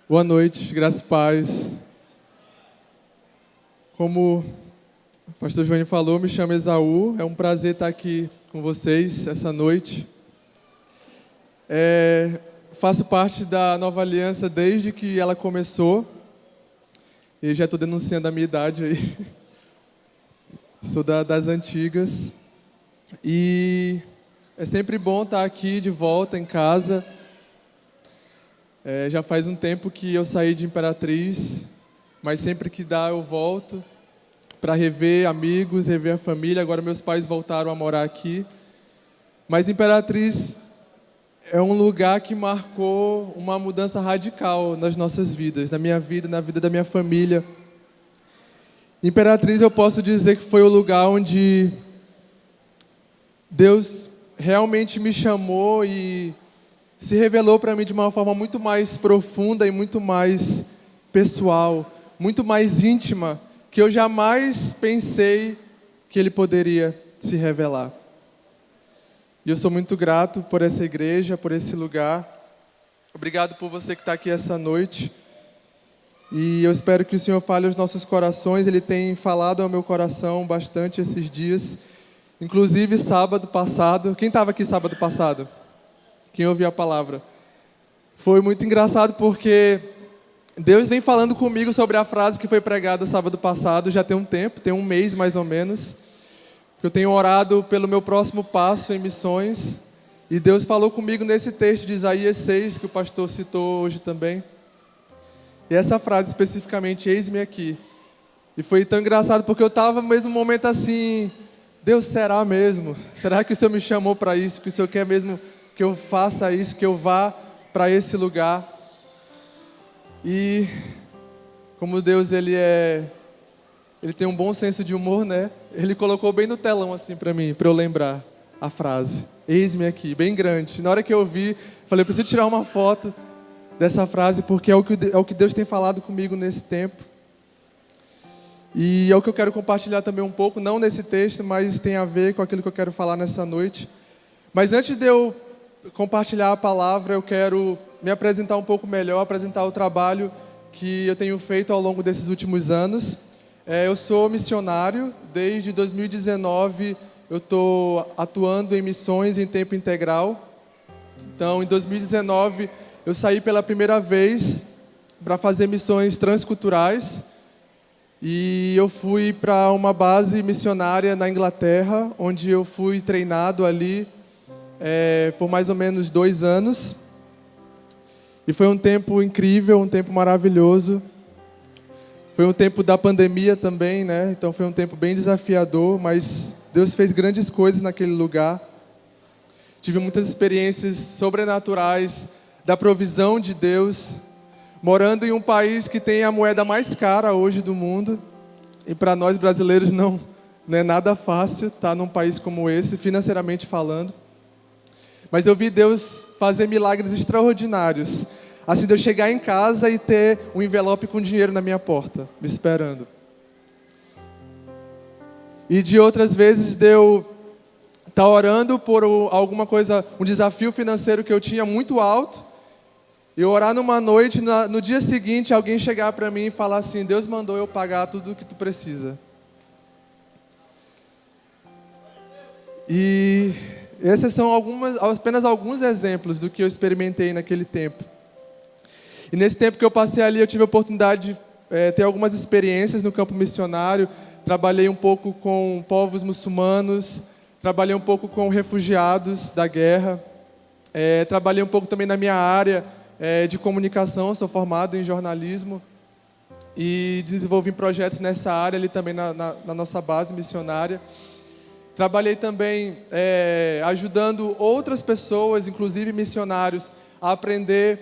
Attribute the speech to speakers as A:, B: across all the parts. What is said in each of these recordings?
A: Boa noite, graças e paz. Como o pastor João falou, me chamo Esaú. É um prazer estar aqui com vocês essa noite. Faço parte da Nova Aliança desde que ela começou. E já estou denunciando a minha idade aí. Sou das antigas. E é sempre bom estar aqui de volta em casa. Já faz um tempo que eu saí de Imperatriz, mas sempre que dá eu volto para rever amigos, rever a família. Agora meus pais voltaram a morar aqui. Mas Imperatriz é um lugar que marcou uma mudança radical nas nossas vidas, na minha vida, na vida da minha família. Imperatriz, eu posso dizer que foi o lugar onde Deus realmente me chamou e se revelou para mim de uma forma muito mais profunda e muito mais pessoal, muito mais íntima, que eu jamais pensei que Ele poderia se revelar. E eu sou muito grato por essa igreja, por esse lugar. Obrigado por você que está aqui essa noite. E eu espero que o Senhor fale aos nossos corações. Ele tem falado ao meu coração bastante esses dias. Inclusive sábado passado. Quem estava aqui sábado passado? Quem ouviu a palavra? Foi muito engraçado porque Deus vem falando comigo sobre a frase que foi pregada sábado passado, já tem um tempo, tem um mês mais ou menos. Eu tenho orado pelo meu próximo passo em missões, e Deus falou comigo nesse texto de Isaías 6, que o pastor citou hoje também. E essa frase especificamente, eis-me aqui. E foi tão engraçado porque eu estava no mesmo momento assim, Deus, será mesmo? Será que o Senhor me chamou para isso? Que o Senhor quer mesmo que eu faça isso, que eu vá para esse lugar? E como Deus, Ele tem um bom senso de humor, né? Ele colocou bem no telão assim para mim, para eu lembrar a frase. Eis-me aqui, bem grande. Na hora que eu vi, falei, eu preciso tirar uma foto dessa frase, porque é o que Deus tem falado comigo nesse tempo. E é o que eu quero compartilhar também um pouco, não nesse texto, mas tem a ver com aquilo que eu quero falar nessa noite. Mas antes de eu compartilhar a palavra, eu quero me apresentar um pouco melhor, apresentar o trabalho que eu tenho feito ao longo desses últimos anos. Eu sou missionário, desde 2019 eu estou atuando em missões em tempo integral. Então, em 2019, eu saí pela primeira vez para fazer missões transculturais. E eu fui para uma base missionária na Inglaterra, onde eu fui treinado ali por mais ou menos 2 anos. E foi um tempo incrível, um tempo maravilhoso. Foi um tempo da pandemia também, né? Então foi um tempo bem desafiador, mas Deus fez grandes coisas naquele lugar. Tive muitas experiências sobrenaturais da provisão de Deus, morando em um país que tem a moeda mais cara hoje do mundo. E para nós brasileiros não é nada fácil estar num país como esse, financeiramente falando. Mas eu vi Deus fazer milagres extraordinários. Assim, de eu chegar em casa e ter um envelope com dinheiro na minha porta, me esperando. E de outras vezes de eu estar orando por alguma coisa, um desafio financeiro que eu tinha muito alto. E orar numa noite, no dia seguinte, alguém chegar para mim e falar assim, Deus mandou eu pagar tudo o que tu precisa. E esses são apenas alguns exemplos do que eu experimentei naquele tempo. E nesse tempo que eu passei ali, eu tive a oportunidade de ter algumas experiências no campo missionário. Trabalhei um pouco com povos muçulmanos, trabalhei um pouco com refugiados da guerra. Trabalhei um pouco também na minha área de comunicação, sou formado em jornalismo. E desenvolvi projetos nessa área ali também na nossa base missionária. Trabalhei também ajudando outras pessoas, inclusive missionários, a aprender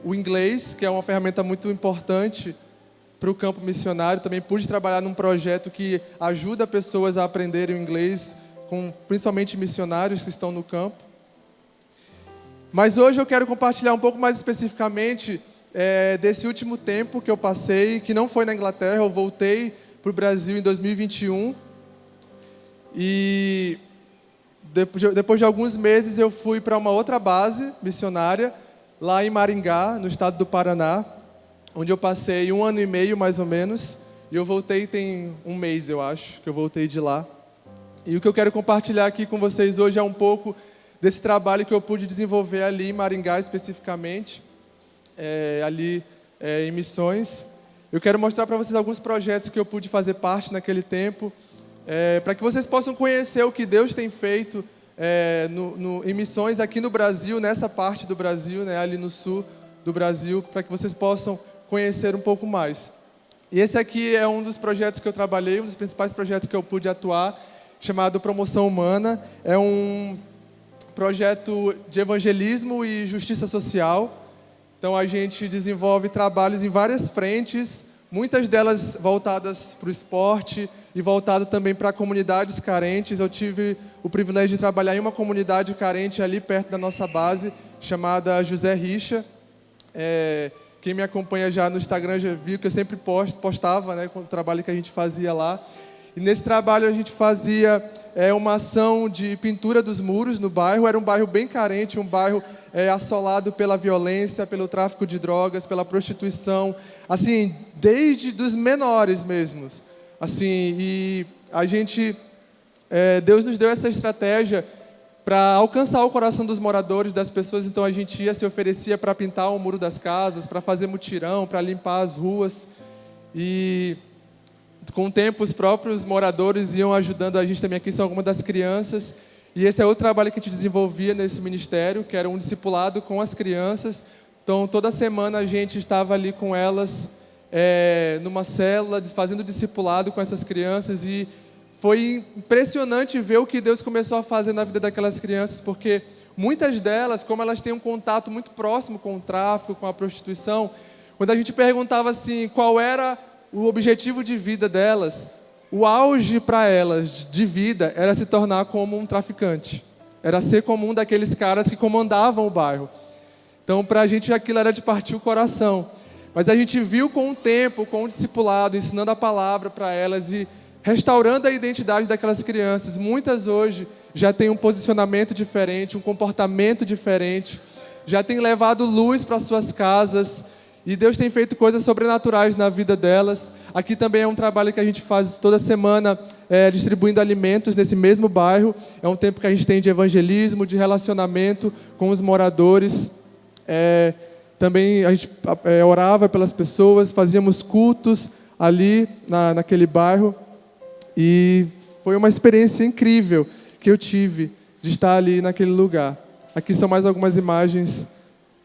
A: o inglês, que é uma ferramenta muito importante para o campo missionário. Também pude trabalhar num projeto que ajuda pessoas a aprenderem o inglês, principalmente missionários que estão no campo. Mas hoje eu quero compartilhar um pouco mais especificamente desse último tempo que eu passei, que não foi na Inglaterra. Eu voltei para o Brasil em 2021. E depois de alguns meses eu fui para uma outra base missionária, lá em Maringá, no estado do Paraná, onde eu passei 1 ano e meio, mais ou menos, e eu voltei tem um mês, eu acho, que eu voltei de lá. E o que eu quero compartilhar aqui com vocês hoje é um pouco desse trabalho que eu pude desenvolver ali em Maringá, especificamente, em missões. Eu quero mostrar para vocês alguns projetos que eu pude fazer parte naquele tempo, para que vocês possam conhecer o que Deus tem feito em missões aqui no Brasil, nessa parte do Brasil, né, ali no sul do Brasil, para que vocês possam conhecer um pouco mais. E esse aqui é um dos projetos que eu trabalhei, um dos principais projetos que eu pude atuar, chamado Promoção Humana. É um projeto de evangelismo e justiça social. Então a gente desenvolve trabalhos em várias frentes, muitas delas voltadas para o esporte e voltado também para comunidades carentes. Eu tive o privilégio de trabalhar em uma comunidade carente ali perto da nossa base, chamada José Richa. Quem me acompanha já no Instagram já viu que eu sempre postava, né, com o trabalho que a gente fazia lá. E nesse trabalho a gente fazia uma ação de pintura dos muros no bairro. Era um bairro bem carente, um bairro assolado pela violência, pelo tráfico de drogas, pela prostituição, assim, desde dos menores mesmo. Assim, e a gente, Deus nos deu essa estratégia para alcançar o coração dos moradores, das pessoas. Então a gente se oferecia para pintar o muro das casas, para fazer mutirão, para limpar as ruas. E com o tempo os próprios moradores iam ajudando a gente também. Aqui são algumas das crianças. E esse é outro trabalho que a gente desenvolvia nesse ministério, que era um discipulado com as crianças. Então toda semana a gente estava ali com elas, numa célula, fazendo discipulado com essas crianças. E foi impressionante ver o que Deus começou a fazer na vida daquelas crianças, porque muitas delas, como elas têm um contato muito próximo com o tráfico, com a prostituição, quando a gente perguntava assim, qual era o objetivo de vida delas, o auge para elas de vida era se tornar como um traficante, era ser como um daqueles caras que comandavam o bairro. Então, para a gente aquilo era de partir o coração. Mas a gente viu com o tempo, com o discipulado, ensinando a palavra para elas e restaurando a identidade daquelas crianças. Muitas hoje já têm um posicionamento diferente, um comportamento diferente, já têm levado luz para suas casas, e Deus tem feito coisas sobrenaturais na vida delas. Aqui também é um trabalho que a gente faz toda semana, distribuindo alimentos nesse mesmo bairro. É um tempo que a gente tem de evangelismo, de relacionamento com os moradores. Também a gente orava pelas pessoas, fazíamos cultos ali naquele bairro. E foi uma experiência incrível que eu tive de estar ali naquele lugar. Aqui são mais algumas imagens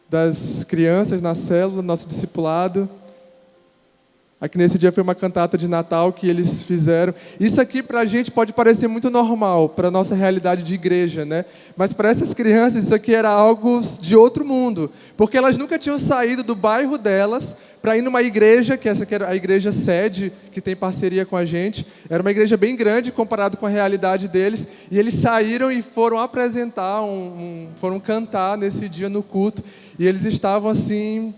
A: das crianças na célula, nosso discipulado. Aqui nesse dia foi uma cantata de Natal que eles fizeram. Isso aqui para a gente pode parecer muito normal, para a nossa realidade de igreja, né? Mas para essas crianças isso aqui era algo de outro mundo, porque elas nunca tinham saído do bairro delas para ir numa igreja, que essa que era a igreja sede, que tem parceria com a gente. Era uma igreja bem grande comparado com a realidade deles, e eles saíram e foram apresentar, foram cantar nesse dia no culto, e eles estavam assim,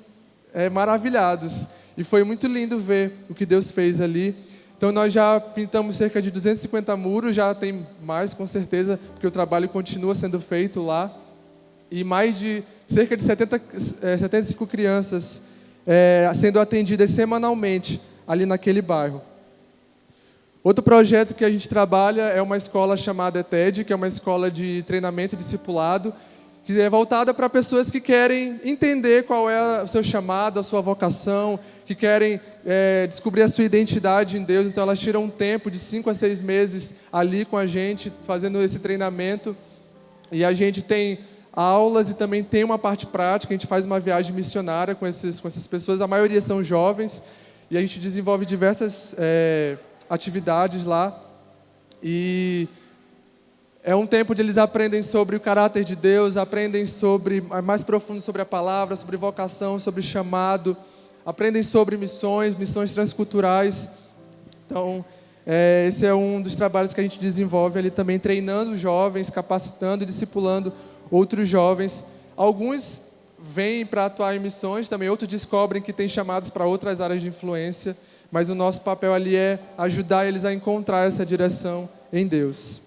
A: maravilhados. E foi muito lindo ver o que Deus fez ali. Então nós já pintamos cerca de 250 muros, já tem mais com certeza, porque o trabalho continua sendo feito lá. E mais de cerca de 75 crianças sendo atendidas semanalmente ali naquele bairro. Outro projeto que a gente trabalha é uma escola chamada ETED, que é uma escola de treinamento e discipulado, que é voltada para pessoas que querem entender qual é o seu chamado, a sua vocação, que querem descobrir a sua identidade em Deus. Então elas tiram um tempo de 5 a 6 meses ali com a gente, fazendo esse treinamento. E a gente tem aulas e também tem uma parte prática. A gente faz uma viagem missionária com essas pessoas. A maioria são jovens. E a gente desenvolve diversas atividades lá. E é um tempo onde eles aprendem sobre o caráter de Deus, aprendem mais profundo sobre a palavra, sobre vocação, sobre chamado, aprendem sobre missões transculturais. Então, esse é um dos trabalhos que a gente desenvolve ali também, treinando jovens, capacitando e discipulando outros jovens. Alguns vêm para atuar em missões, também outros descobrem que têm chamados para outras áreas de influência, mas o nosso papel ali é ajudar eles a encontrar essa direção em Deus.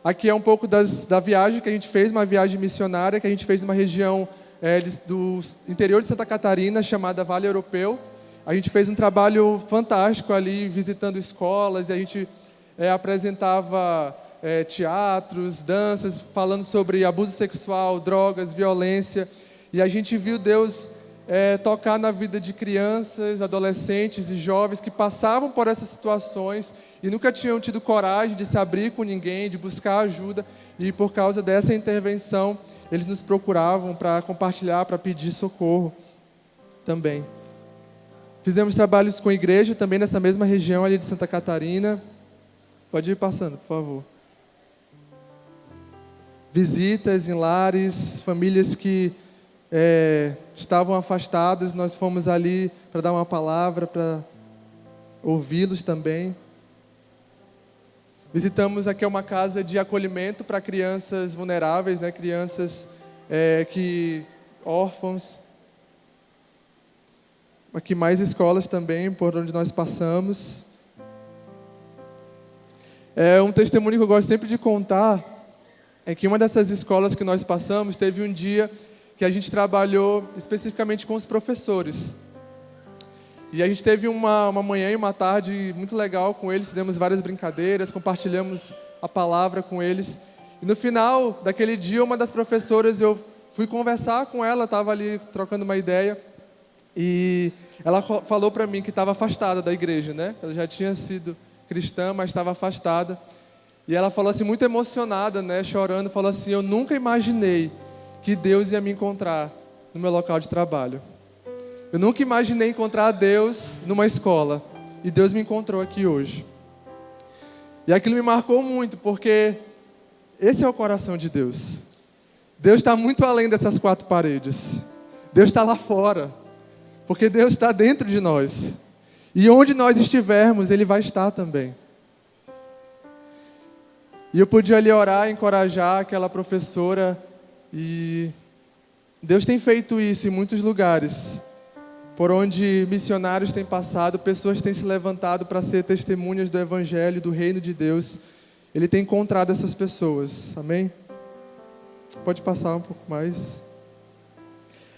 A: Aqui é um pouco da viagem que a gente fez, uma viagem missionária que a gente fez numa região do interior de Santa Catarina, chamada Vale Europeu. A gente fez um trabalho fantástico ali, visitando escolas, e a gente apresentava teatros, danças, falando sobre abuso sexual, drogas, violência. E a gente viu Deus tocar na vida de crianças, adolescentes e jovens que passavam por essas situações e nunca tinham tido coragem de se abrir com ninguém, de buscar ajuda. E por causa dessa intervenção, eles nos procuravam para compartilhar, para pedir socorro também. Fizemos trabalhos com a igreja também nessa mesma região ali de Santa Catarina. Pode ir passando, por favor. Visitas em lares, famílias que estavam afastadas, nós fomos ali para dar uma palavra, para ouvi-los também. Visitamos aqui uma casa de acolhimento para crianças vulneráveis, né? Crianças órfãos. Aqui mais escolas também, por onde nós passamos. Um testemunho que eu gosto sempre de contar é que uma dessas escolas que nós passamos, teve um dia que a gente trabalhou especificamente com os professores. E a gente teve uma manhã e uma tarde muito legal com eles, fizemos várias brincadeiras, compartilhamos a palavra com eles. E no final daquele dia, uma das professoras, eu fui conversar com ela, estava ali trocando uma ideia, e ela falou para mim que estava afastada da igreja, né? Ela já tinha sido cristã, mas estava afastada. E ela falou assim, muito emocionada, né? Chorando, falou assim, eu nunca imaginei que Deus ia me encontrar no meu local de trabalho. Eu nunca imaginei encontrar Deus numa escola. E Deus me encontrou aqui hoje. E aquilo me marcou muito, porque esse é o coração de Deus. Deus está muito além dessas quatro paredes. Deus está lá fora. Porque Deus está dentro de nós. E onde nós estivermos, Ele vai estar também. E eu podia ali orar, encorajar aquela professora. E Deus tem feito isso em muitos lugares. Por onde missionários têm passado, pessoas têm se levantado para ser testemunhas do Evangelho, do Reino de Deus. Ele tem encontrado essas pessoas. Amém? Pode passar um pouco mais.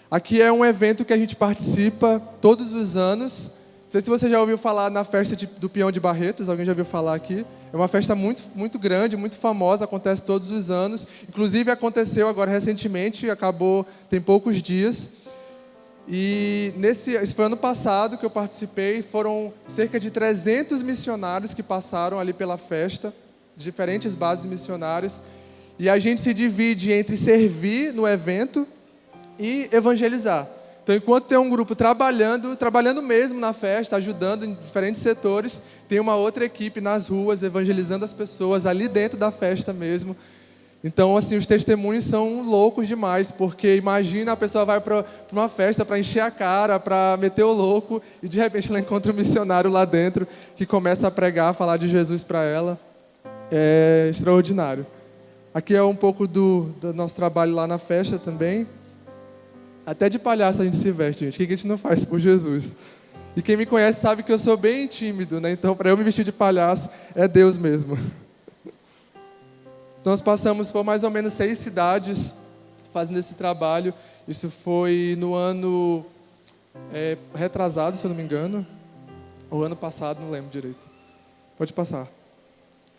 A: Aqui é um evento que a gente participa todos os anos. Não sei se você já ouviu falar na festa do Peão de Barretos. Alguém já ouviu falar aqui? É uma festa muito, muito grande, muito famosa, acontece todos os anos. Inclusive aconteceu agora recentemente, acabou tem poucos dias. E esse foi ano passado que eu participei, foram cerca de 300 missionários que passaram ali pela festa, de diferentes bases missionárias. E a gente se divide entre servir no evento e evangelizar. Então, enquanto tem um grupo trabalhando mesmo na festa, ajudando em diferentes setores, tem uma outra equipe nas ruas, evangelizando as pessoas ali dentro da festa mesmo. Então, assim, os testemunhos são loucos demais, porque imagina a pessoa vai para uma festa para encher a cara, para meter o louco, e de repente ela encontra um missionário lá dentro que começa a pregar, a falar de Jesus para ela. É extraordinário. Aqui é um pouco do nosso trabalho lá na festa também. Até de palhaço a gente se veste, gente. O que a gente não faz por Jesus? E quem me conhece sabe que eu sou bem tímido, né? Então, para eu me vestir de palhaço, é Deus mesmo. Nós passamos por mais ou menos 6 cidades fazendo esse trabalho. Isso foi no ano retrasado, se eu não me engano. Ou ano passado, não lembro direito. Pode passar.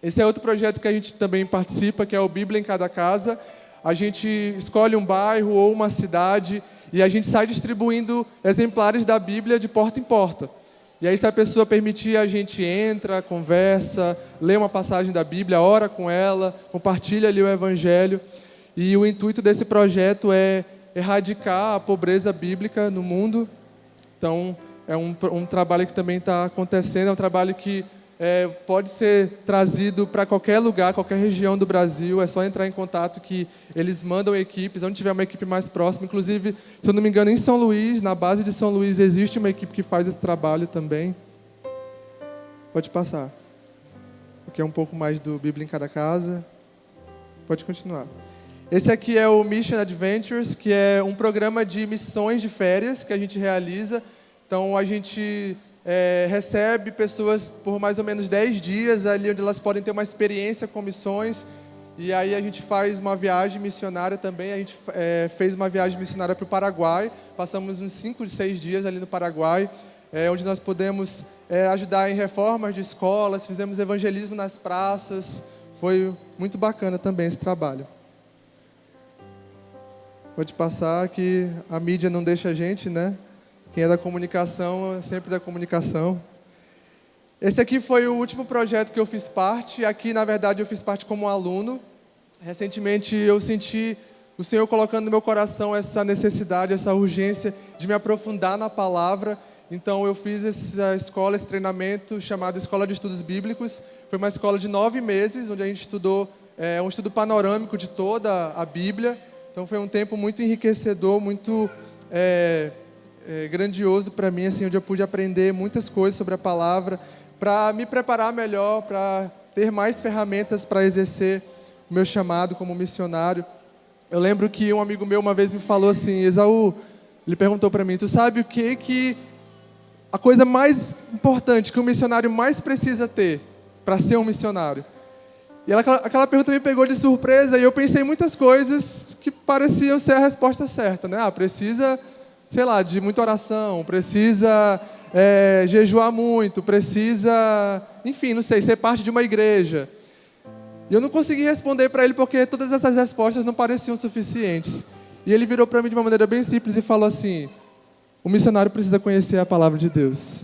A: Esse é outro projeto que a gente também participa, que é o Bíblia em Cada Casa. A gente escolhe um bairro ou uma cidade e a gente sai distribuindo exemplares da Bíblia de porta em porta. E aí, se a pessoa permitir, a gente entra, conversa, lê uma passagem da Bíblia, ora com ela, compartilha ali o Evangelho. E o intuito desse projeto é erradicar a pobreza bíblica no mundo. Então, é um trabalho que também está acontecendo, é um trabalho que pode ser trazido para qualquer lugar, qualquer região do Brasil. É só entrar em contato que eles mandam equipes, onde tiver uma equipe mais próxima. Inclusive, se eu não me engano, em São Luís, na base de São Luís, existe uma equipe que faz esse trabalho também. Pode passar. Aqui é um pouco mais do Bíblia em Cada Casa. Pode continuar. Esse aqui é o Mission Adventures, que é um programa de missões de férias que a gente realiza. Então, a gente recebe pessoas por mais ou menos 10 dias, ali onde elas podem ter uma experiência com missões. E aí a gente faz uma viagem missionária também. A gente fez uma viagem missionária para o Paraguai. Passamos uns 5, 6 dias ali no Paraguai, onde nós pudemos ajudar em reformas de escolas, fizemos evangelismo nas praças. Foi muito bacana também esse trabalho. Pode passar que a mídia não deixa a gente, né? Quem é da comunicação é sempre da comunicação. Esse aqui foi o último projeto que eu fiz parte. Aqui, na verdade, eu fiz parte como aluno. Recentemente, eu senti o Senhor colocando no meu coração essa necessidade, essa urgência de me aprofundar na palavra. Então, eu fiz essa escola, esse treinamento chamado Escola de Estudos Bíblicos. Foi uma escola de 9 meses, onde a gente estudou um estudo panorâmico de toda a Bíblia. Então, foi um tempo muito enriquecedor, muito grandioso para mim, assim, onde eu pude aprender muitas coisas sobre a palavra, para me preparar melhor, para ter mais ferramentas para exercer o meu chamado como missionário. Eu lembro que um amigo meu uma vez me falou assim: Esaú, ele perguntou para mim, tu sabe o que a coisa mais importante que um missionário mais precisa ter para ser um missionário? E aquela pergunta me pegou de surpresa, e eu pensei em muitas coisas que pareciam ser a resposta certa, né? Precisa, sei lá, de muita oração, precisa jejuar muito, precisa, enfim, não sei, ser parte de uma igreja. E eu não consegui responder para ele porque todas essas respostas não pareciam suficientes. E ele virou para mim de uma maneira bem simples e falou assim: o missionário precisa conhecer a palavra de Deus.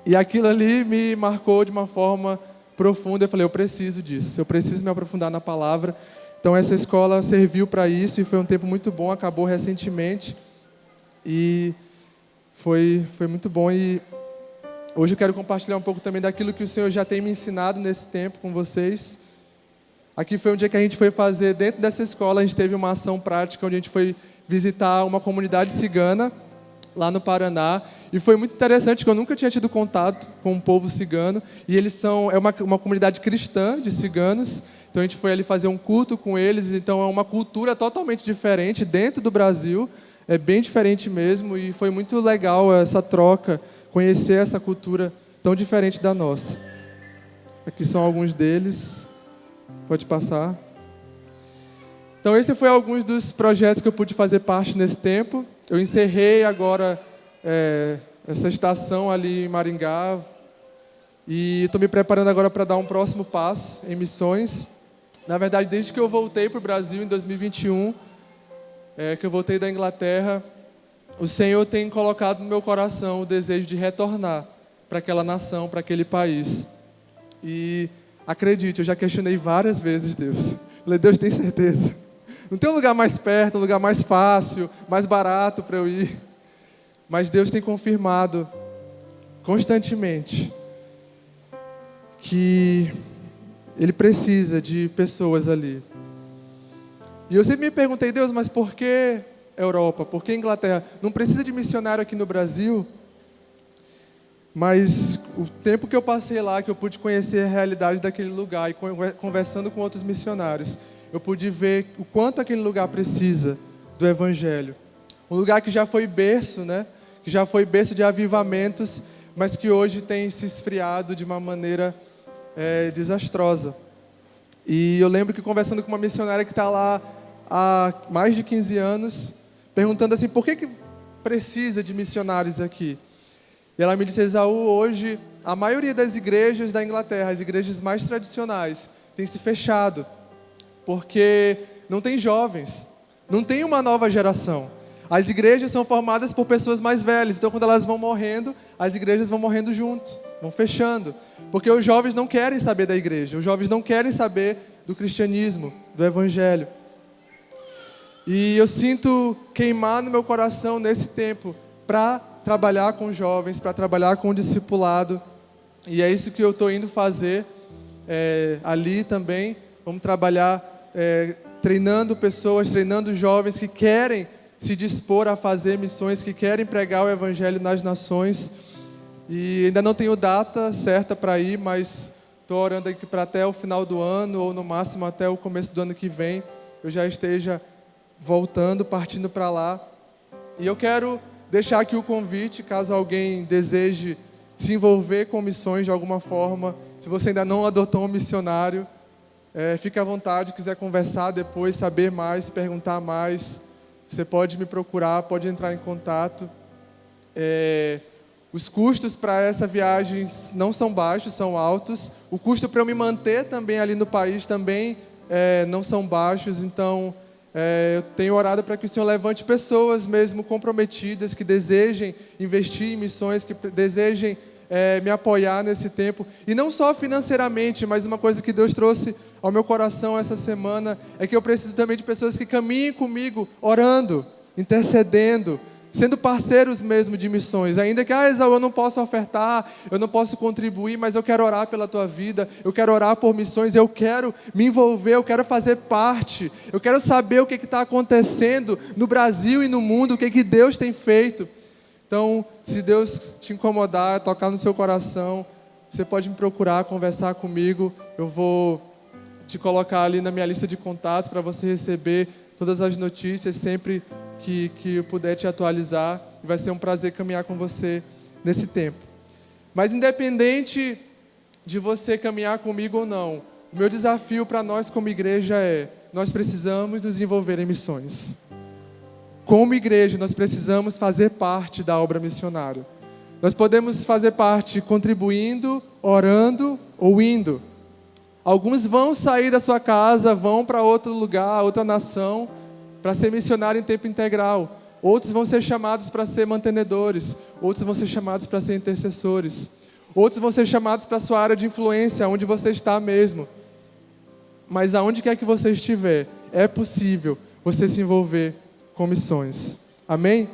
A: E aquilo ali me marcou de uma forma profunda. Eu falei, eu preciso disso, eu preciso me aprofundar na palavra. Então essa escola serviu para isso e foi um tempo muito bom, acabou recentemente. E foi muito bom. E hoje eu quero compartilhar um pouco também daquilo que o Senhor já tem me ensinado nesse tempo com vocês. Aqui foi um dia que a gente foi fazer, dentro dessa escola, a gente teve uma ação prática, onde a gente foi visitar uma comunidade cigana, lá no Paraná. E foi muito interessante, porque eu nunca tinha tido contato com o povo cigano. E eles é uma comunidade cristã de ciganos. Então a gente foi ali fazer um culto com eles. Então é uma cultura totalmente diferente dentro do Brasil. É bem diferente mesmo. E foi muito legal essa troca, conhecer essa cultura tão diferente da nossa. Aqui são alguns deles. Pode passar. Então esse foi alguns dos projetos que eu pude fazer parte nesse tempo. Eu encerrei agora essa estação ali em Maringá e estou me preparando agora para dar um próximo passo em missões. Na verdade, desde que eu voltei para o Brasil em 2021, que eu voltei da Inglaterra, o Senhor tem colocado no meu coração o desejo de retornar para aquela nação, para aquele país. E acredite, eu já questionei várias vezes Deus. Falei, Deus, tem certeza? Não tem um lugar mais perto, um lugar mais fácil, mais barato para eu ir? Mas Deus tem confirmado constantemente que Ele precisa de pessoas ali. E eu sempre me perguntei, Deus, mas por que Europa? Por que Inglaterra? Não precisa de missionário aqui no Brasil? Mas o tempo que eu passei lá, que eu pude conhecer a realidade daquele lugar e conversando com outros missionários, eu pude ver o quanto aquele lugar precisa do Evangelho. Um lugar que já foi berço, né? Que já foi berço de avivamentos, mas que hoje tem se esfriado de uma maneira desastrosa. E eu lembro que conversando com uma missionária que está lá há mais de 15 anos, perguntando assim, por que precisa de missionários aqui? E ela me disse, Esaú, hoje a maioria das igrejas da Inglaterra, as igrejas mais tradicionais, tem se fechado, porque não tem jovens, não tem uma nova geração. As igrejas são formadas por pessoas mais velhas, então quando elas vão morrendo, as igrejas vão morrendo junto, vão fechando. Porque os jovens não querem saber da igreja, os jovens não querem saber do cristianismo, do evangelho. E eu sinto queimar no meu coração nesse tempo para trabalhar com jovens, para trabalhar com o discipulado. E é isso que eu estou indo fazer ali também. Vamos trabalhar treinando pessoas, treinando jovens que querem se dispor a fazer missões, que querem pregar o evangelho nas nações. E ainda não tenho data certa para ir, mas estou orando aqui para até o final do ano, ou no máximo até o começo do ano que vem, eu já esteja voltando, partindo para lá. E eu quero deixar aqui o convite, caso alguém deseje se envolver com missões de alguma forma, se você ainda não adotou um missionário, fique à vontade, quiser conversar depois, saber mais, perguntar mais, você pode me procurar, pode entrar em contato. Os custos para essa viagem não são baixos, são altos. O custo para eu me manter também ali no país também não são baixos. Então, eu tenho orado para que o Senhor levante pessoas mesmo comprometidas, que desejem investir em missões, que desejem me apoiar nesse tempo. E não só financeiramente, mas uma coisa que Deus trouxe ao meu coração essa semana é que eu preciso também de pessoas que caminhem comigo, orando, intercedendo, sendo parceiros mesmo de missões. Ainda que, Esaú, eu não posso ofertar, eu não posso contribuir, mas eu quero orar pela tua vida, eu quero orar por missões, eu quero me envolver, eu quero fazer parte, eu quero saber o que está acontecendo no Brasil e no mundo, o que Deus tem feito. Então, se Deus te incomodar, tocar no seu coração, você pode me procurar, conversar comigo, eu vou te colocar ali na minha lista de contatos para você receber todas as notícias sempre que eu puder te atualizar, e vai ser um prazer caminhar com você nesse tempo. Mas independente de você caminhar comigo ou não, o meu desafio para nós como igreja nós precisamos nos envolver em missões. Como igreja, nós precisamos fazer parte da obra missionária. Nós podemos fazer parte contribuindo, orando ou indo. Alguns vão sair da sua casa, vão para outro lugar, outra nação, para ser missionário em tempo integral. Outros vão ser chamados para ser mantenedores. Outros vão ser chamados para ser intercessores. Outros vão ser chamados para a sua área de influência, onde você está mesmo. Mas aonde quer que você estiver, é possível você se envolver com missões. Amém?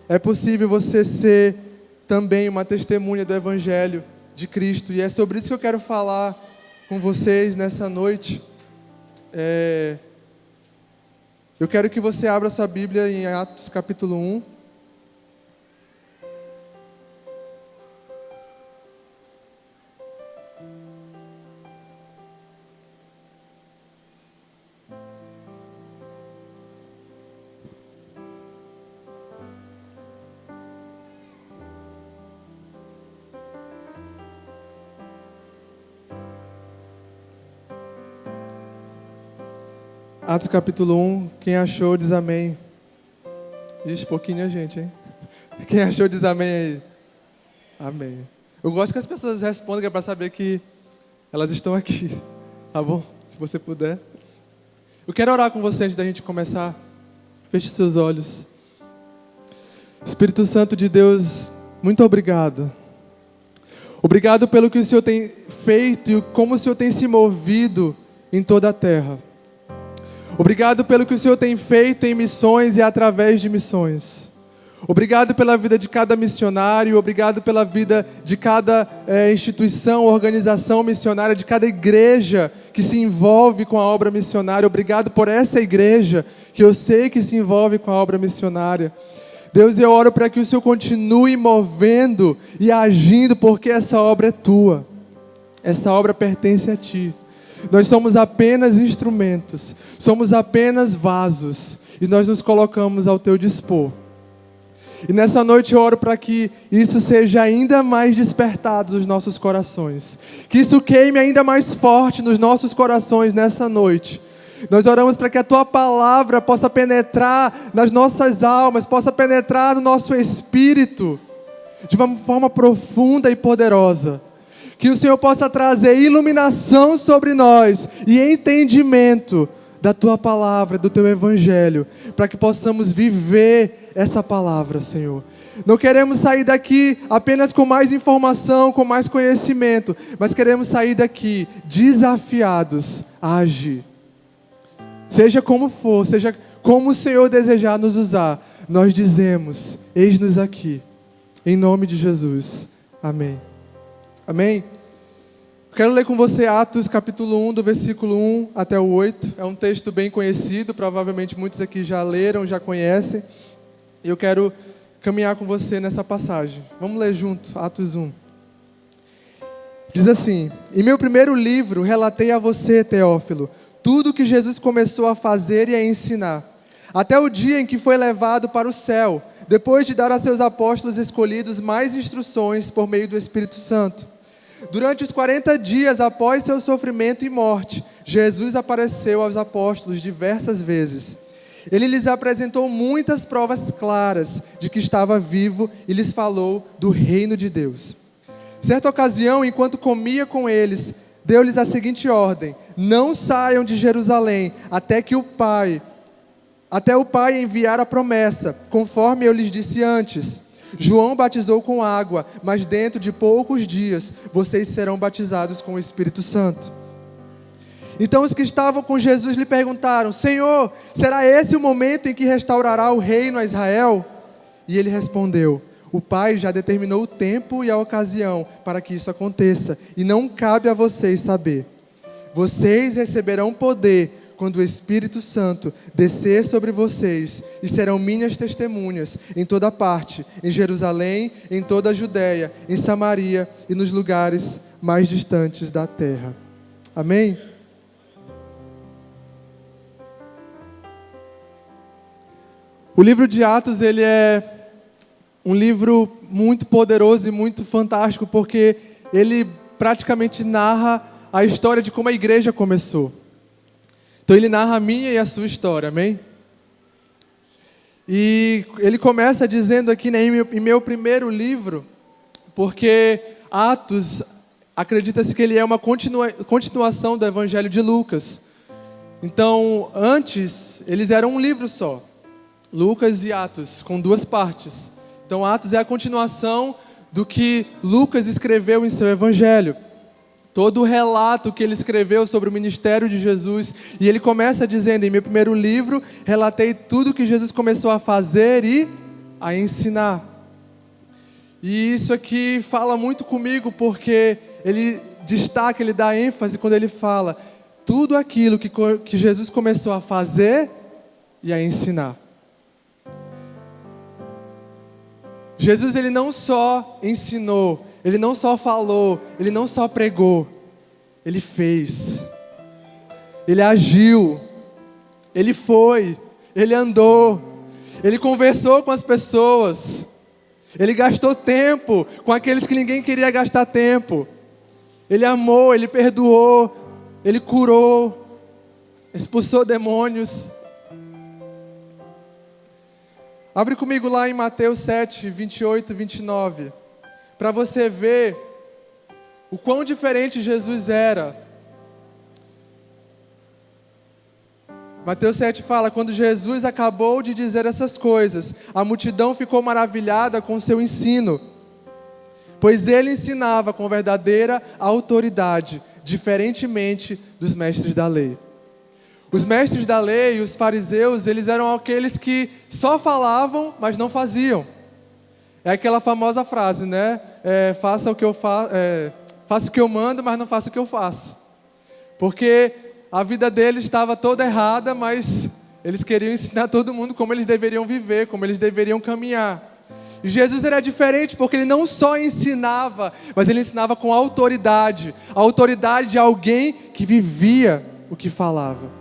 A: É possível você ser também uma testemunha do Evangelho de Cristo. E é sobre isso que eu quero falar com vocês nessa noite. Eu quero que você abra sua Bíblia em Atos capítulo 1. Atos capítulo 1, quem achou diz amém. Ixi, pouquinho a gente, hein? Quem achou diz amém aí. Amém. Eu gosto que as pessoas respondam, que é para saber que elas estão aqui. Tá bom? Se você puder. Eu quero orar com você antes da gente começar. Feche seus olhos. Espírito Santo de Deus, muito obrigado. Obrigado pelo que o Senhor tem feito e como o Senhor tem se movido em toda a terra. Obrigado pelo que o Senhor tem feito em missões e através de missões. Obrigado pela vida de cada missionário, obrigado pela vida de cada instituição, organização missionária, de cada igreja que se envolve com a obra missionária. Obrigado por essa igreja que eu sei que se envolve com a obra missionária. Deus, eu oro para que o Senhor continue movendo e agindo, porque essa obra é tua. Essa obra pertence a ti. Nós somos apenas instrumentos, somos apenas vasos, e nós nos colocamos ao teu dispor. E nessa noite eu oro para que isso seja ainda mais despertado nos nossos corações, que isso queime ainda mais forte nos nossos corações nessa noite. Nós oramos para que a tua palavra possa penetrar nas nossas almas, possa penetrar no nosso espírito, de uma forma profunda e poderosa. Que o Senhor possa trazer iluminação sobre nós e entendimento da tua palavra, do teu evangelho, para que possamos viver essa palavra, Senhor. Não queremos sair daqui apenas com mais informação, com mais conhecimento, mas queremos sair daqui desafiados a agir. Seja como for, seja como o Senhor desejar nos usar, nós dizemos: eis-nos aqui, em nome de Jesus. Amém. Amém? Quero ler com você Atos capítulo 1, do versículo 1 até o 8. É um texto bem conhecido, provavelmente muitos aqui já leram, já conhecem. E eu quero caminhar com você nessa passagem. Vamos ler junto, Atos 1. Diz assim: em meu primeiro livro relatei a você, Teófilo, tudo o que Jesus começou a fazer e a ensinar, até o dia em que foi levado para o céu, depois de dar a seus apóstolos escolhidos mais instruções por meio do Espírito Santo. Durante os 40 dias após seu sofrimento e morte, Jesus apareceu aos apóstolos diversas vezes. Ele lhes apresentou muitas provas claras de que estava vivo e lhes falou do reino de Deus. Certa ocasião, enquanto comia com eles, deu-lhes a seguinte ordem: não saiam de Jerusalém até o Pai enviar a promessa, conforme eu lhes disse antes. João batizou com água, mas dentro de poucos dias vocês serão batizados com o Espírito Santo. Então os que estavam com Jesus lhe perguntaram: Senhor, será esse o momento em que restaurará o reino a Israel? E ele respondeu: o Pai já determinou o tempo e a ocasião para que isso aconteça, e não cabe a vocês saber. Vocês receberão poder quando o Espírito Santo descer sobre vocês, e serão minhas testemunhas em toda parte, em Jerusalém, em toda a Judéia, em Samaria e nos lugares mais distantes da terra. Amém? O livro de Atos, ele é um livro muito poderoso e muito fantástico, porque ele praticamente narra a história de como a igreja começou. Então ele narra a minha e a sua história, amém? E ele começa dizendo aqui, né, em meu primeiro livro, porque Atos, acredita-se que ele é uma continuação do Evangelho de Lucas. Então, antes, eles eram um livro só, Lucas e Atos, com 2 partes. Então, Atos é a continuação do que Lucas escreveu em seu Evangelho. Todo o relato que ele escreveu sobre o ministério de Jesus. E ele começa dizendo: em meu primeiro livro, relatei tudo que Jesus começou a fazer e a ensinar. E isso aqui fala muito comigo, porque ele destaca, ele dá ênfase quando ele fala tudo aquilo que Jesus começou a fazer e a ensinar. Jesus, ele não só ensinou, ele não só falou, ele não só pregou, ele fez, ele agiu, ele foi, ele andou, ele conversou com as pessoas, ele gastou tempo com aqueles que ninguém queria gastar tempo, ele amou, ele perdoou, ele curou, expulsou demônios. Abre comigo lá em Mateus 7, 28 e 29, para você ver o quão diferente Jesus era. Mateus 7 fala: quando Jesus acabou de dizer essas coisas, a multidão ficou maravilhada com seu ensino, pois ele ensinava com verdadeira autoridade, diferentemente dos mestres da lei. Os mestres da lei, os fariseus, eles eram aqueles que só falavam, mas não faziam. É aquela famosa frase, né? Faça o que eu mando, mas não faça o que eu faço. Porque a vida deles estava toda errada, mas eles queriam ensinar todo mundo como eles deveriam viver, como eles deveriam caminhar. E Jesus era diferente, porque ele não só ensinava, mas ele ensinava com autoridade. A autoridade de alguém que vivia o que falava.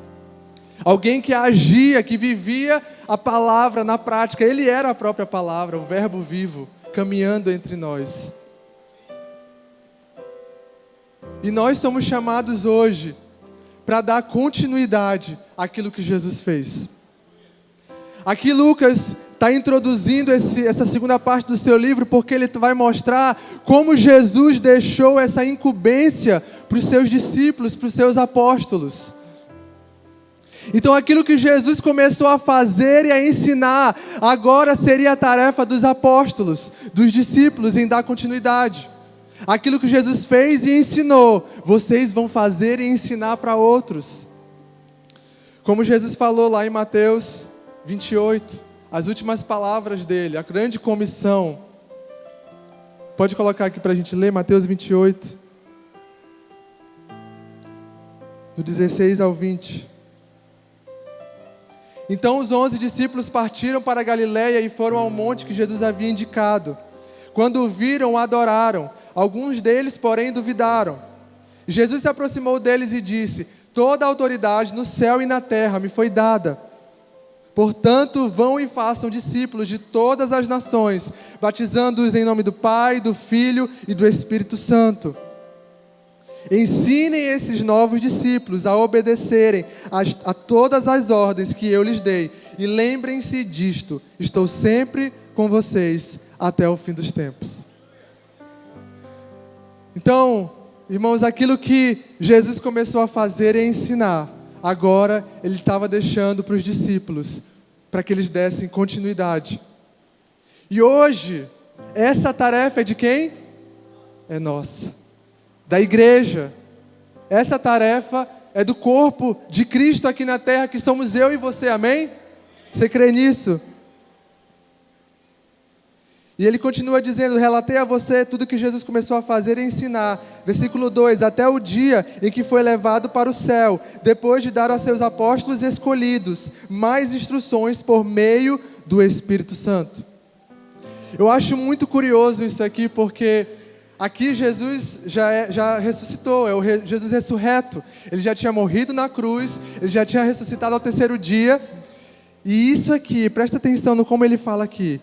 A: Alguém que agia, que vivia a palavra na prática. Ele era a própria palavra, o verbo vivo, caminhando entre nós. E nós somos chamados hoje para dar continuidade àquilo que Jesus fez. Aqui Lucas está introduzindo essa segunda parte do seu livro, porque ele vai mostrar como Jesus deixou essa incumbência para os seus discípulos, para os seus apóstolos. Então aquilo que Jesus começou a fazer e a ensinar, agora seria a tarefa dos apóstolos, dos discípulos, em dar continuidade. Aquilo que Jesus fez e ensinou, vocês vão fazer e ensinar para outros. Como Jesus falou lá em Mateus 28, as últimas palavras dele, a grande comissão. Pode colocar aqui para a gente ler, Mateus 28, do 16 ao 20. Então os 11 discípulos partiram para a Galileia e foram ao monte que Jesus havia indicado. Quando o viram, o adoraram. Alguns deles, porém, duvidaram. Jesus se aproximou deles e disse: toda a autoridade no céu e na terra me foi dada. Portanto, vão e façam discípulos de todas as nações, batizando-os em nome do Pai, do Filho e do Espírito Santo, Ensinem esses novos discípulos a obedecerem a todas as ordens que eu lhes dei. E lembrem-se disto, estou sempre com vocês até o fim dos tempos. Então, irmãos, aquilo que Jesus começou a fazer e a ensinar, agora Ele estava deixando para os discípulos, para que eles dessem continuidade. E hoje, essa tarefa é de quem? É nossa, da igreja. Essa tarefa é do corpo de Cristo aqui na terra, que somos eu e você, amém? Você crê nisso? E ele continua dizendo, relatei a você tudo que Jesus começou a fazer e ensinar. Versículo 2, até o dia em que foi levado para o céu, depois de dar a seus apóstolos escolhidos mais instruções por meio do Espírito Santo. Eu acho muito curioso isso aqui, porque aqui Jesus já ressuscitou, é o Jesus ressurreto. Ele já tinha morrido na cruz, ele já tinha ressuscitado ao terceiro dia. E isso aqui, presta atenção no como ele fala aqui.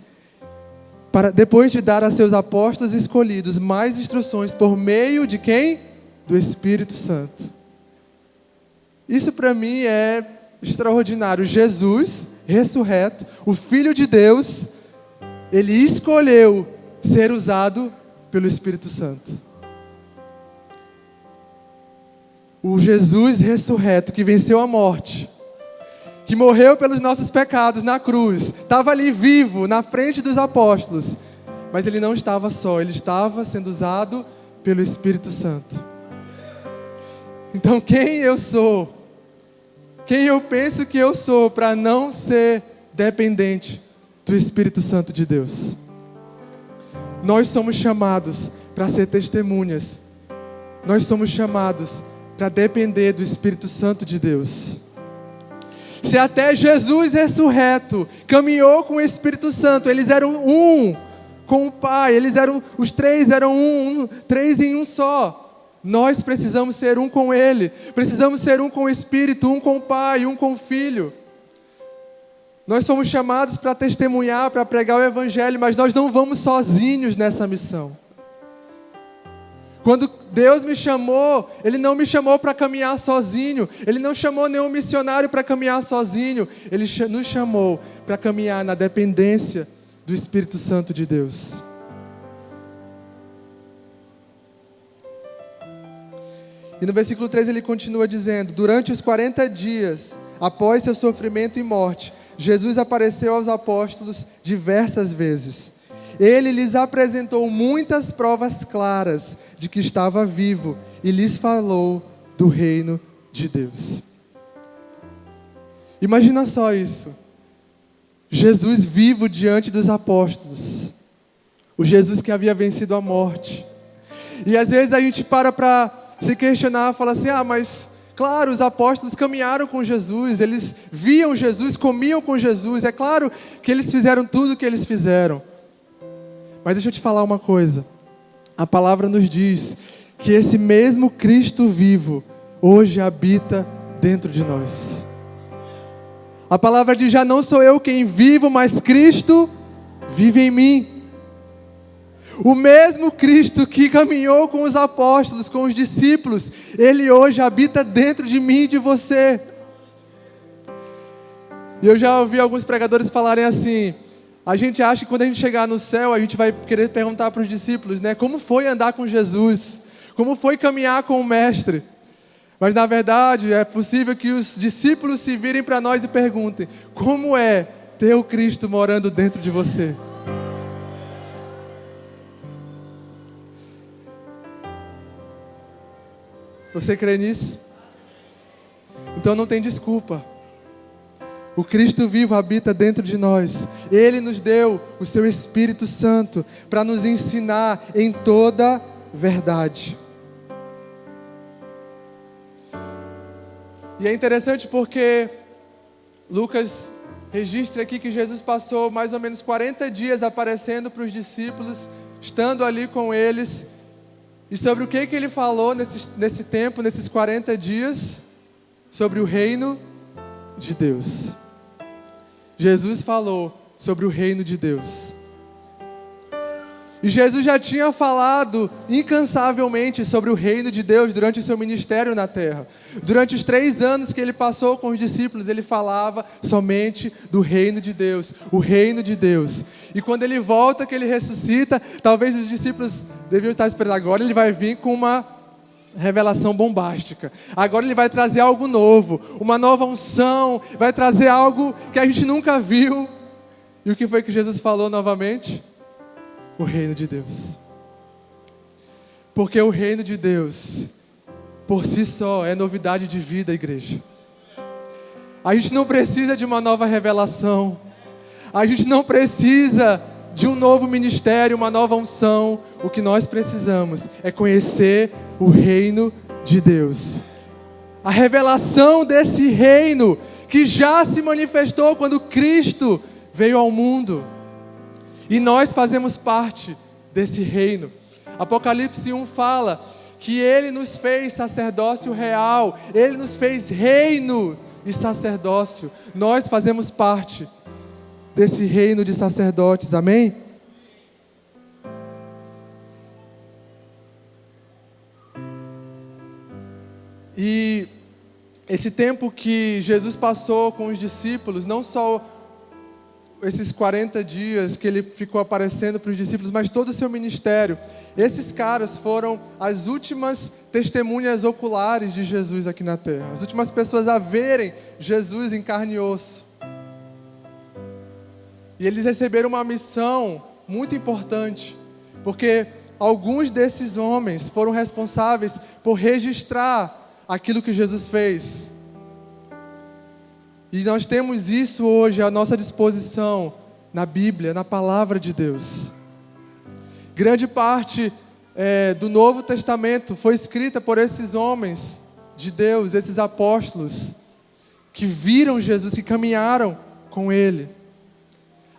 A: Depois de dar a seus apóstolos escolhidos mais instruções por meio de quem? Do Espírito Santo. Isso para mim é extraordinário. Jesus, ressurreto, o Filho de Deus, Ele escolheu ser usado pelo Espírito Santo. O Jesus ressurreto que venceu a morte, que morreu pelos nossos pecados na cruz, estava ali vivo, na frente dos apóstolos, mas Ele não estava só, Ele estava sendo usado pelo Espírito Santo. Então quem eu sou? Quem eu penso que eu sou para não ser dependente do Espírito Santo de Deus? Nós somos chamados para ser testemunhas, nós somos chamados para depender do Espírito Santo de Deus. Se até Jesus ressurreto caminhou com o Espírito Santo, eles eram um com o Pai, os três eram três em um só. Nós precisamos ser um com Ele, precisamos ser um com o Espírito, um com o Pai, um com o Filho. Nós somos chamados para testemunhar, para pregar o Evangelho, mas nós não vamos sozinhos nessa missão. Quando Deus me chamou, Ele não me chamou para caminhar sozinho. Ele não chamou nenhum missionário para caminhar sozinho. Ele nos chamou para caminhar na dependência do Espírito Santo de Deus. E no versículo 3 ele continua dizendo, durante os 40 dias, após seu sofrimento e morte, Jesus apareceu aos apóstolos diversas vezes. Ele lhes apresentou muitas provas claras de que estava vivo e lhes falou do reino de Deus. Imagina só isso. Jesus vivo diante dos apóstolos. O Jesus que havia vencido a morte. E às vezes a gente para se questionar, fala assim, mas claro, os apóstolos caminharam com Jesus, eles viam Jesus, comiam com Jesus, é claro que eles fizeram tudo o que eles fizeram. Mas deixa eu te falar uma coisa, a palavra nos diz que esse mesmo Cristo vivo, hoje habita dentro de nós. A palavra diz, já não sou eu quem vivo, mas Cristo vive em mim. O mesmo Cristo que caminhou com os apóstolos, com os discípulos, Ele hoje habita dentro de mim e de você. E eu já ouvi alguns pregadores falarem assim, a gente acha que quando a gente chegar no céu, a gente vai querer perguntar para os discípulos, como foi andar com Jesus? Como foi caminhar com o Mestre? Mas na verdade, é possível que os discípulos se virem para nós e perguntem, como é ter o Cristo morando dentro de você? Você crê nisso? Então não tem desculpa. O Cristo vivo habita dentro de nós. Ele nos deu o seu Espírito Santo para nos ensinar em toda verdade. E é interessante porque Lucas registra aqui que Jesus passou mais ou menos 40 dias aparecendo para os discípulos, estando ali com eles. E sobre o que ele falou nesse tempo, nesses 40 dias? Sobre o reino de Deus. Jesus falou sobre o reino de Deus. E Jesus já tinha falado incansavelmente sobre o reino de Deus durante o seu ministério na terra. Durante os 3 anos que ele passou com os discípulos, ele falava somente do reino de Deus, o reino de Deus. E quando ele volta, que ele ressuscita, talvez os discípulos deviam estar esperando. Agora ele vai vir com uma revelação bombástica. Agora ele vai trazer algo novo, uma nova unção, vai trazer algo que a gente nunca viu. E o que foi que Jesus falou novamente? O reino de Deus. Porque o reino de Deus, por si só, é novidade de vida, igreja. A gente não precisa de uma nova revelação. A gente não precisa de um novo ministério, uma nova unção. O que nós precisamos é conhecer o reino de Deus. A revelação desse reino que já se manifestou quando Cristo veio ao mundo. E nós fazemos parte desse reino. Apocalipse 1 fala que Ele nos fez sacerdócio real. Ele nos fez reino e sacerdócio. Nós fazemos parte desse reino de sacerdotes. Amém? E esse tempo que Jesus passou com os discípulos, não só esses 40 dias que ele ficou aparecendo para os discípulos, mas todo o seu ministério. Esses caras foram as últimas testemunhas oculares de Jesus aqui na terra. As últimas pessoas a verem Jesus em carne e osso. E eles receberam uma missão muito importante, porque alguns desses homens foram responsáveis por registrar aquilo que Jesus fez. E nós temos isso hoje à nossa disposição na Bíblia, na Palavra de Deus. Grande parte do Novo Testamento foi escrita por esses homens de Deus, esses apóstolos, que viram Jesus, que caminharam com Ele.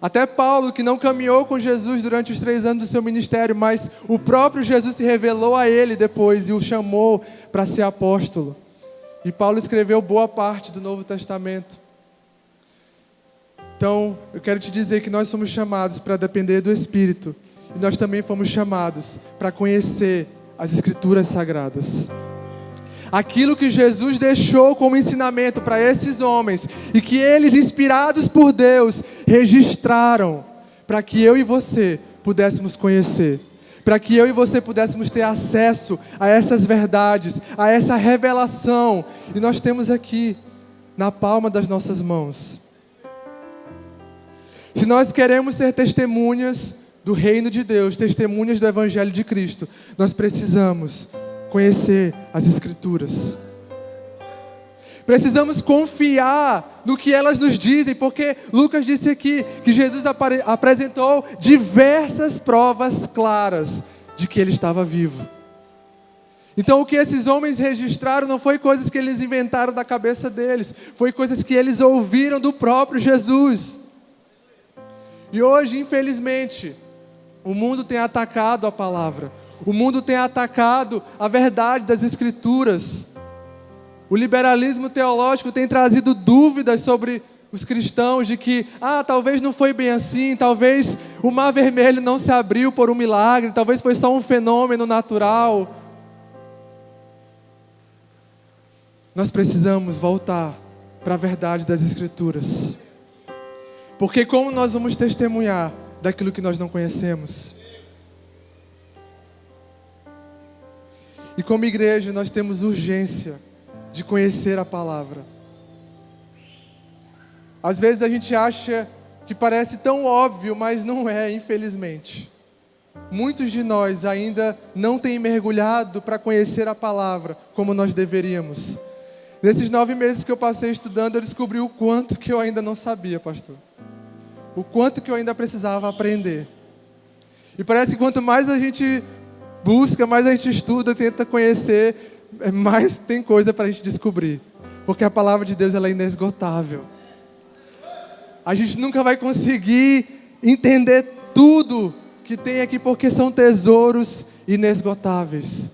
A: Até Paulo, que não caminhou com Jesus durante os 3 anos do seu ministério, mas o próprio Jesus se revelou a ele depois e o chamou para ser apóstolo. E Paulo escreveu boa parte do Novo Testamento. Então, eu quero te dizer que nós somos chamados para depender do Espírito. E nós também fomos chamados para conhecer as Escrituras Sagradas. Aquilo que Jesus deixou como ensinamento para esses homens, e que eles, inspirados por Deus, registraram, para que eu e você pudéssemos conhecer. Para que eu e você pudéssemos ter acesso a essas verdades, a essa revelação. E nós temos aqui, na palma das nossas mãos. Se nós queremos ser testemunhas do reino de Deus, testemunhas do Evangelho de Cristo, nós precisamos conhecer as Escrituras. Precisamos confiar no que elas nos dizem, porque Lucas disse aqui que Jesus apresentou diversas provas claras de que Ele estava vivo. Então o que esses homens registraram não foi coisas que eles inventaram da cabeça deles, foi coisas que eles ouviram do próprio Jesus. E hoje, infelizmente, o mundo tem atacado a palavra. O mundo tem atacado a verdade das Escrituras. O liberalismo teológico tem trazido dúvidas sobre os cristãos de que, talvez não foi bem assim, talvez o Mar Vermelho não se abriu por um milagre, talvez foi só um fenômeno natural. Nós precisamos voltar para a verdade das Escrituras. Porque como nós vamos testemunhar daquilo que nós não conhecemos? E como igreja nós temos urgência de conhecer a palavra. Às vezes a gente acha que parece tão óbvio, mas não é, infelizmente. Muitos de nós ainda não têm mergulhado para conhecer a palavra como nós deveríamos. Nesses 9 meses que eu passei estudando, eu descobri o quanto que eu ainda não sabia, pastor. O quanto que eu ainda precisava aprender. E parece que quanto mais a gente busca, mais a gente estuda, tenta conhecer, mais tem coisa para a gente descobrir. Porque a palavra de Deus ela é inesgotável. A gente nunca vai conseguir entender tudo que tem aqui, porque são tesouros inesgotáveis.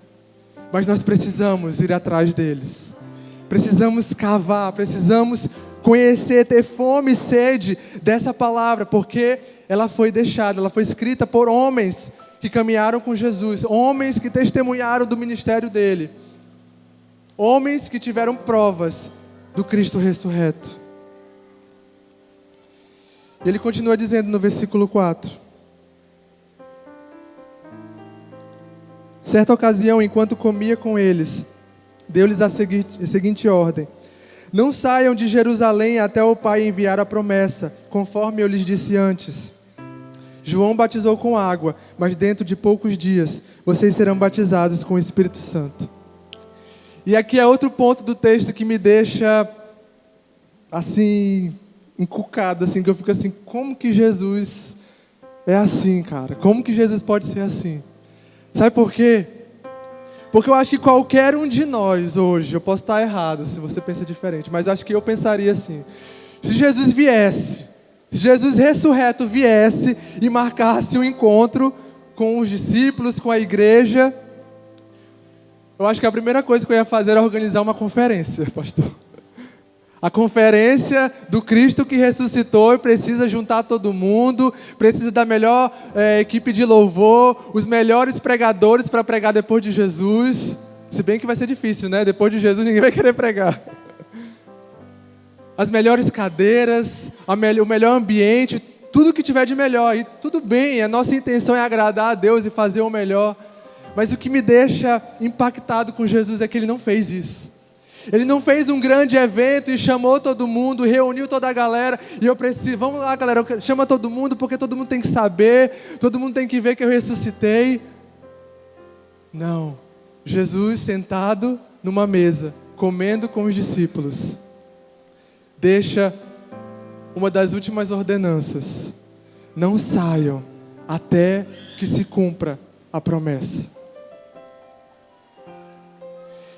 A: Mas nós precisamos ir atrás deles. Precisamos cavar, precisamos conhecer, ter fome e sede dessa palavra, porque ela foi deixada, ela foi escrita por homens que caminharam com Jesus, homens que testemunharam do ministério dele, homens que tiveram provas do Cristo ressurreto. E ele continua dizendo no versículo 4: certa ocasião, enquanto comia com eles, deu-lhes a seguinte ordem: não saiam de Jerusalém até o Pai enviar a promessa, conforme eu lhes disse antes. João batizou com água, mas dentro de poucos dias vocês serão batizados com o Espírito Santo. E aqui é outro ponto do texto que me deixa assim, encucado, assim, que eu fico assim, como que Jesus é assim, cara? Como que Jesus pode ser assim? Sabe por quê? Porque eu acho que qualquer um de nós hoje, eu posso estar errado se você pensa diferente, mas acho que eu pensaria assim: se Jesus viesse, se Jesus ressurreto viesse e marcasse um encontro com os discípulos, com a igreja, eu acho que a primeira coisa que eu ia fazer era organizar uma conferência, pastor. A conferência do Cristo que ressuscitou e precisa juntar todo mundo, precisa da melhor equipe de louvor, os melhores pregadores para pregar depois de Jesus. Se bem que vai ser difícil, né? Depois de Jesus ninguém vai querer pregar. As melhores cadeiras, o melhor ambiente, tudo que tiver de melhor. E tudo bem, a nossa intenção é agradar a Deus e fazer o melhor. Mas o que me deixa impactado com Jesus é que Ele não fez isso. Ele não fez um grande evento e chamou todo mundo, reuniu toda a galera, e eu preciso, vamos lá galera, chama todo mundo, porque todo mundo tem que saber, todo mundo tem que ver que eu ressuscitei. Não, Jesus sentado numa mesa, comendo com os discípulos, deixa uma das últimas ordenanças: não saiam até que se cumpra a promessa.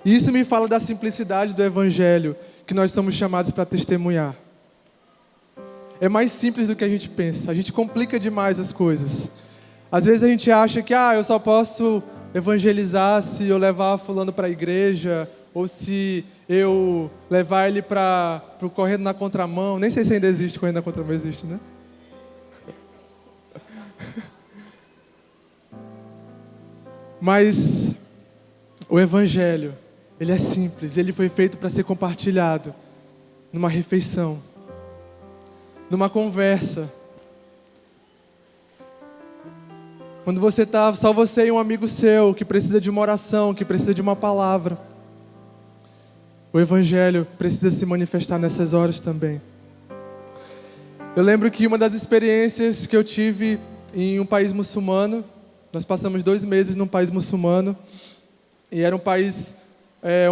A: E isso me fala da simplicidade do Evangelho que nós somos chamados para testemunhar. É mais simples do que a gente pensa. A gente complica demais as coisas. Às vezes a gente acha que eu só posso evangelizar se eu levar fulano para a igreja, ou se eu levar ele para o correndo na contramão. Nem sei se ainda existe correndo na contramão, existe, né? Mas o Evangelho, ele é simples, ele foi feito para ser compartilhado numa refeição, numa conversa. Quando você está, só você e um amigo seu, que precisa de uma oração, que precisa de uma palavra. O Evangelho precisa se manifestar nessas horas também. Eu lembro que uma das experiências que eu tive em um país muçulmano, nós passamos 2 meses num país muçulmano, e era um país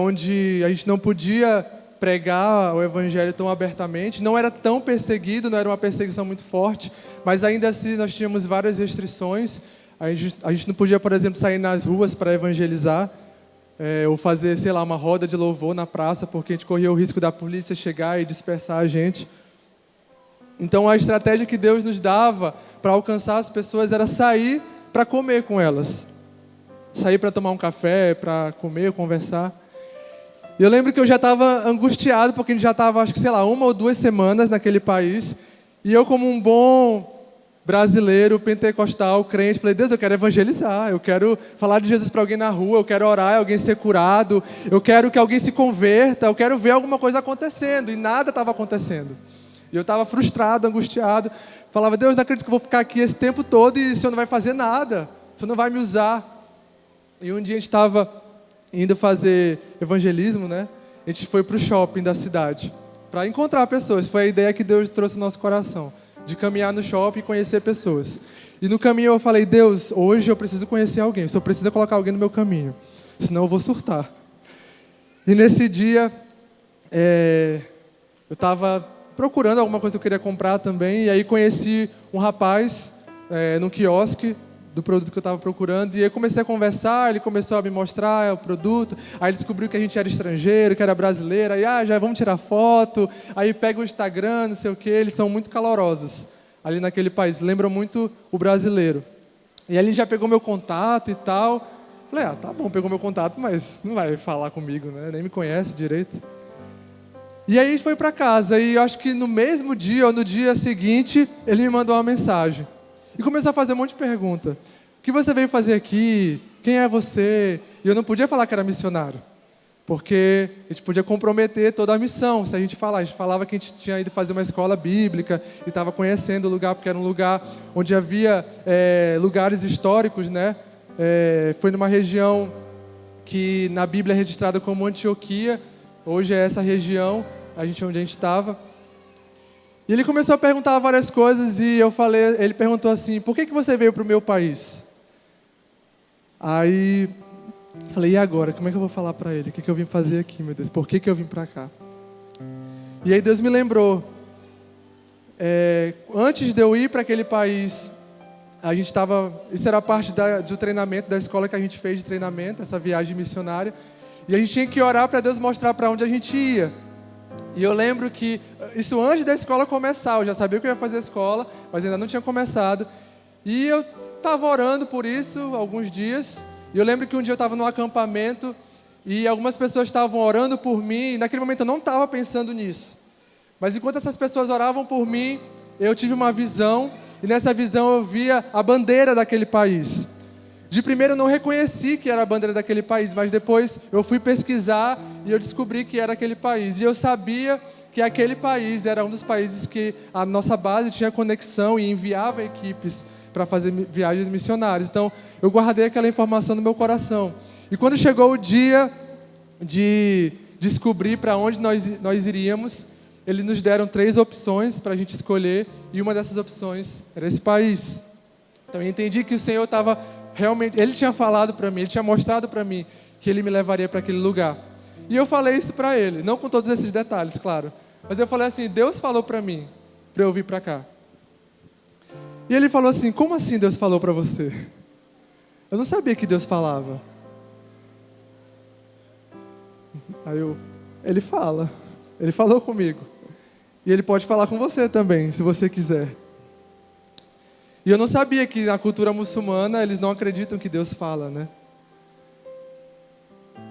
A: onde a gente não podia pregar o Evangelho tão abertamente, não era tão perseguido, não era uma perseguição muito forte, mas ainda assim nós tínhamos várias restrições. A gente não podia, por exemplo, sair nas ruas para evangelizar, ou fazer, sei lá, uma roda de louvor na praça, porque a gente corria o risco da polícia chegar e dispersar a gente. Então a estratégia que Deus nos dava para alcançar as pessoas era sair para comer com elas. Sair para tomar um café, para comer, conversar. E eu lembro que eu já estava angustiado, porque a gente já estava, acho que, 1 ou 2 semanas naquele país. E eu, como um bom brasileiro, pentecostal, crente, falei: Deus, eu quero evangelizar, eu quero falar de Jesus para alguém na rua, eu quero orar, alguém ser curado, eu quero que alguém se converta, eu quero ver alguma coisa acontecendo. E nada estava acontecendo. E eu estava frustrado, angustiado. Falava: Deus, não acredito que eu vou ficar aqui esse tempo todo e o Senhor não vai fazer nada, o Senhor não vai me usar. E um dia a gente estava indo fazer evangelismo, né? A gente foi para o shopping da cidade para encontrar pessoas. Foi a ideia que Deus trouxe no nosso coração, de caminhar no shopping e conhecer pessoas. E no caminho eu falei: Deus, hoje eu preciso conhecer alguém, o Senhor precisa colocar alguém no meu caminho, senão eu vou surtar. E nesse dia, eu estava procurando alguma coisa que eu queria comprar também, e aí conheci um rapaz num quiosque do produto que eu estava procurando, e aí comecei a conversar, ele começou a me mostrar o produto, aí ele descobriu que a gente era estrangeiro, que era brasileiro, aí já vamos tirar foto, aí pega o Instagram, não sei o que, eles são muito calorosos ali naquele país, lembram muito o brasileiro. E aí ele já pegou meu contato e tal, falei: tá bom, pegou meu contato, mas não vai falar comigo, né? Nem me conhece direito. E aí a gente foi para casa, e eu acho que no mesmo dia ou no dia seguinte, ele me mandou uma mensagem. E começou a fazer um monte de pergunta. o que você veio fazer aqui? Quem é você? E eu não podia falar que era missionário, porque a gente podia comprometer toda a missão se a gente falar. A gente falava que a gente tinha ido fazer uma escola bíblica e estava conhecendo o lugar, porque era um lugar onde havia lugares históricos, né? Foi numa região que na Bíblia é registrada como Antioquia. Hoje é essa região, onde a gente estava. E ele começou a perguntar várias coisas e ele perguntou assim: por que você veio para o meu país? Aí falei: e agora? Como é que eu vou falar para ele? O que eu vim fazer aqui, meu Deus? Por que eu vim para cá? E aí Deus me lembrou. Antes de eu ir para aquele país, a gente estava... Isso era parte do treinamento, da escola que a gente fez de treinamento, essa viagem missionária. E a gente tinha que orar para Deus mostrar para onde a gente ia. E eu lembro que, isso antes da escola começar, eu já sabia que eu ia fazer a escola, mas ainda não tinha começado. E eu estava orando por isso alguns dias. E eu lembro que um dia eu estava num acampamento e algumas pessoas estavam orando por mim. E naquele momento eu não estava pensando nisso. Mas enquanto essas pessoas oravam por mim, eu tive uma visão. E nessa visão eu via a bandeira daquele país. De primeiro eu não reconheci que era a bandeira daquele país, mas depois eu fui pesquisar e eu descobri que era aquele país. E eu sabia que aquele país era um dos países que a nossa base tinha conexão e enviava equipes para fazer viagens missionárias. Então eu guardei aquela informação no meu coração. E quando chegou o dia de descobrir para onde nós iríamos, eles nos deram 3 opções para a gente escolher, e uma dessas opções era esse país. Então eu entendi que o Senhor estava realmente... Ele tinha falado para mim, Ele tinha mostrado para mim que Ele me levaria para aquele lugar. E eu falei isso para Ele, não com todos esses detalhes, claro. Mas eu falei assim: Deus falou para mim, para eu vir para cá. E Ele falou assim: como assim Deus falou para você? Eu não sabia que Deus falava. Ele fala. Ele falou comigo. E Ele pode falar com você também, se você quiser. E eu não sabia que na cultura muçulmana eles não acreditam que Deus fala, né?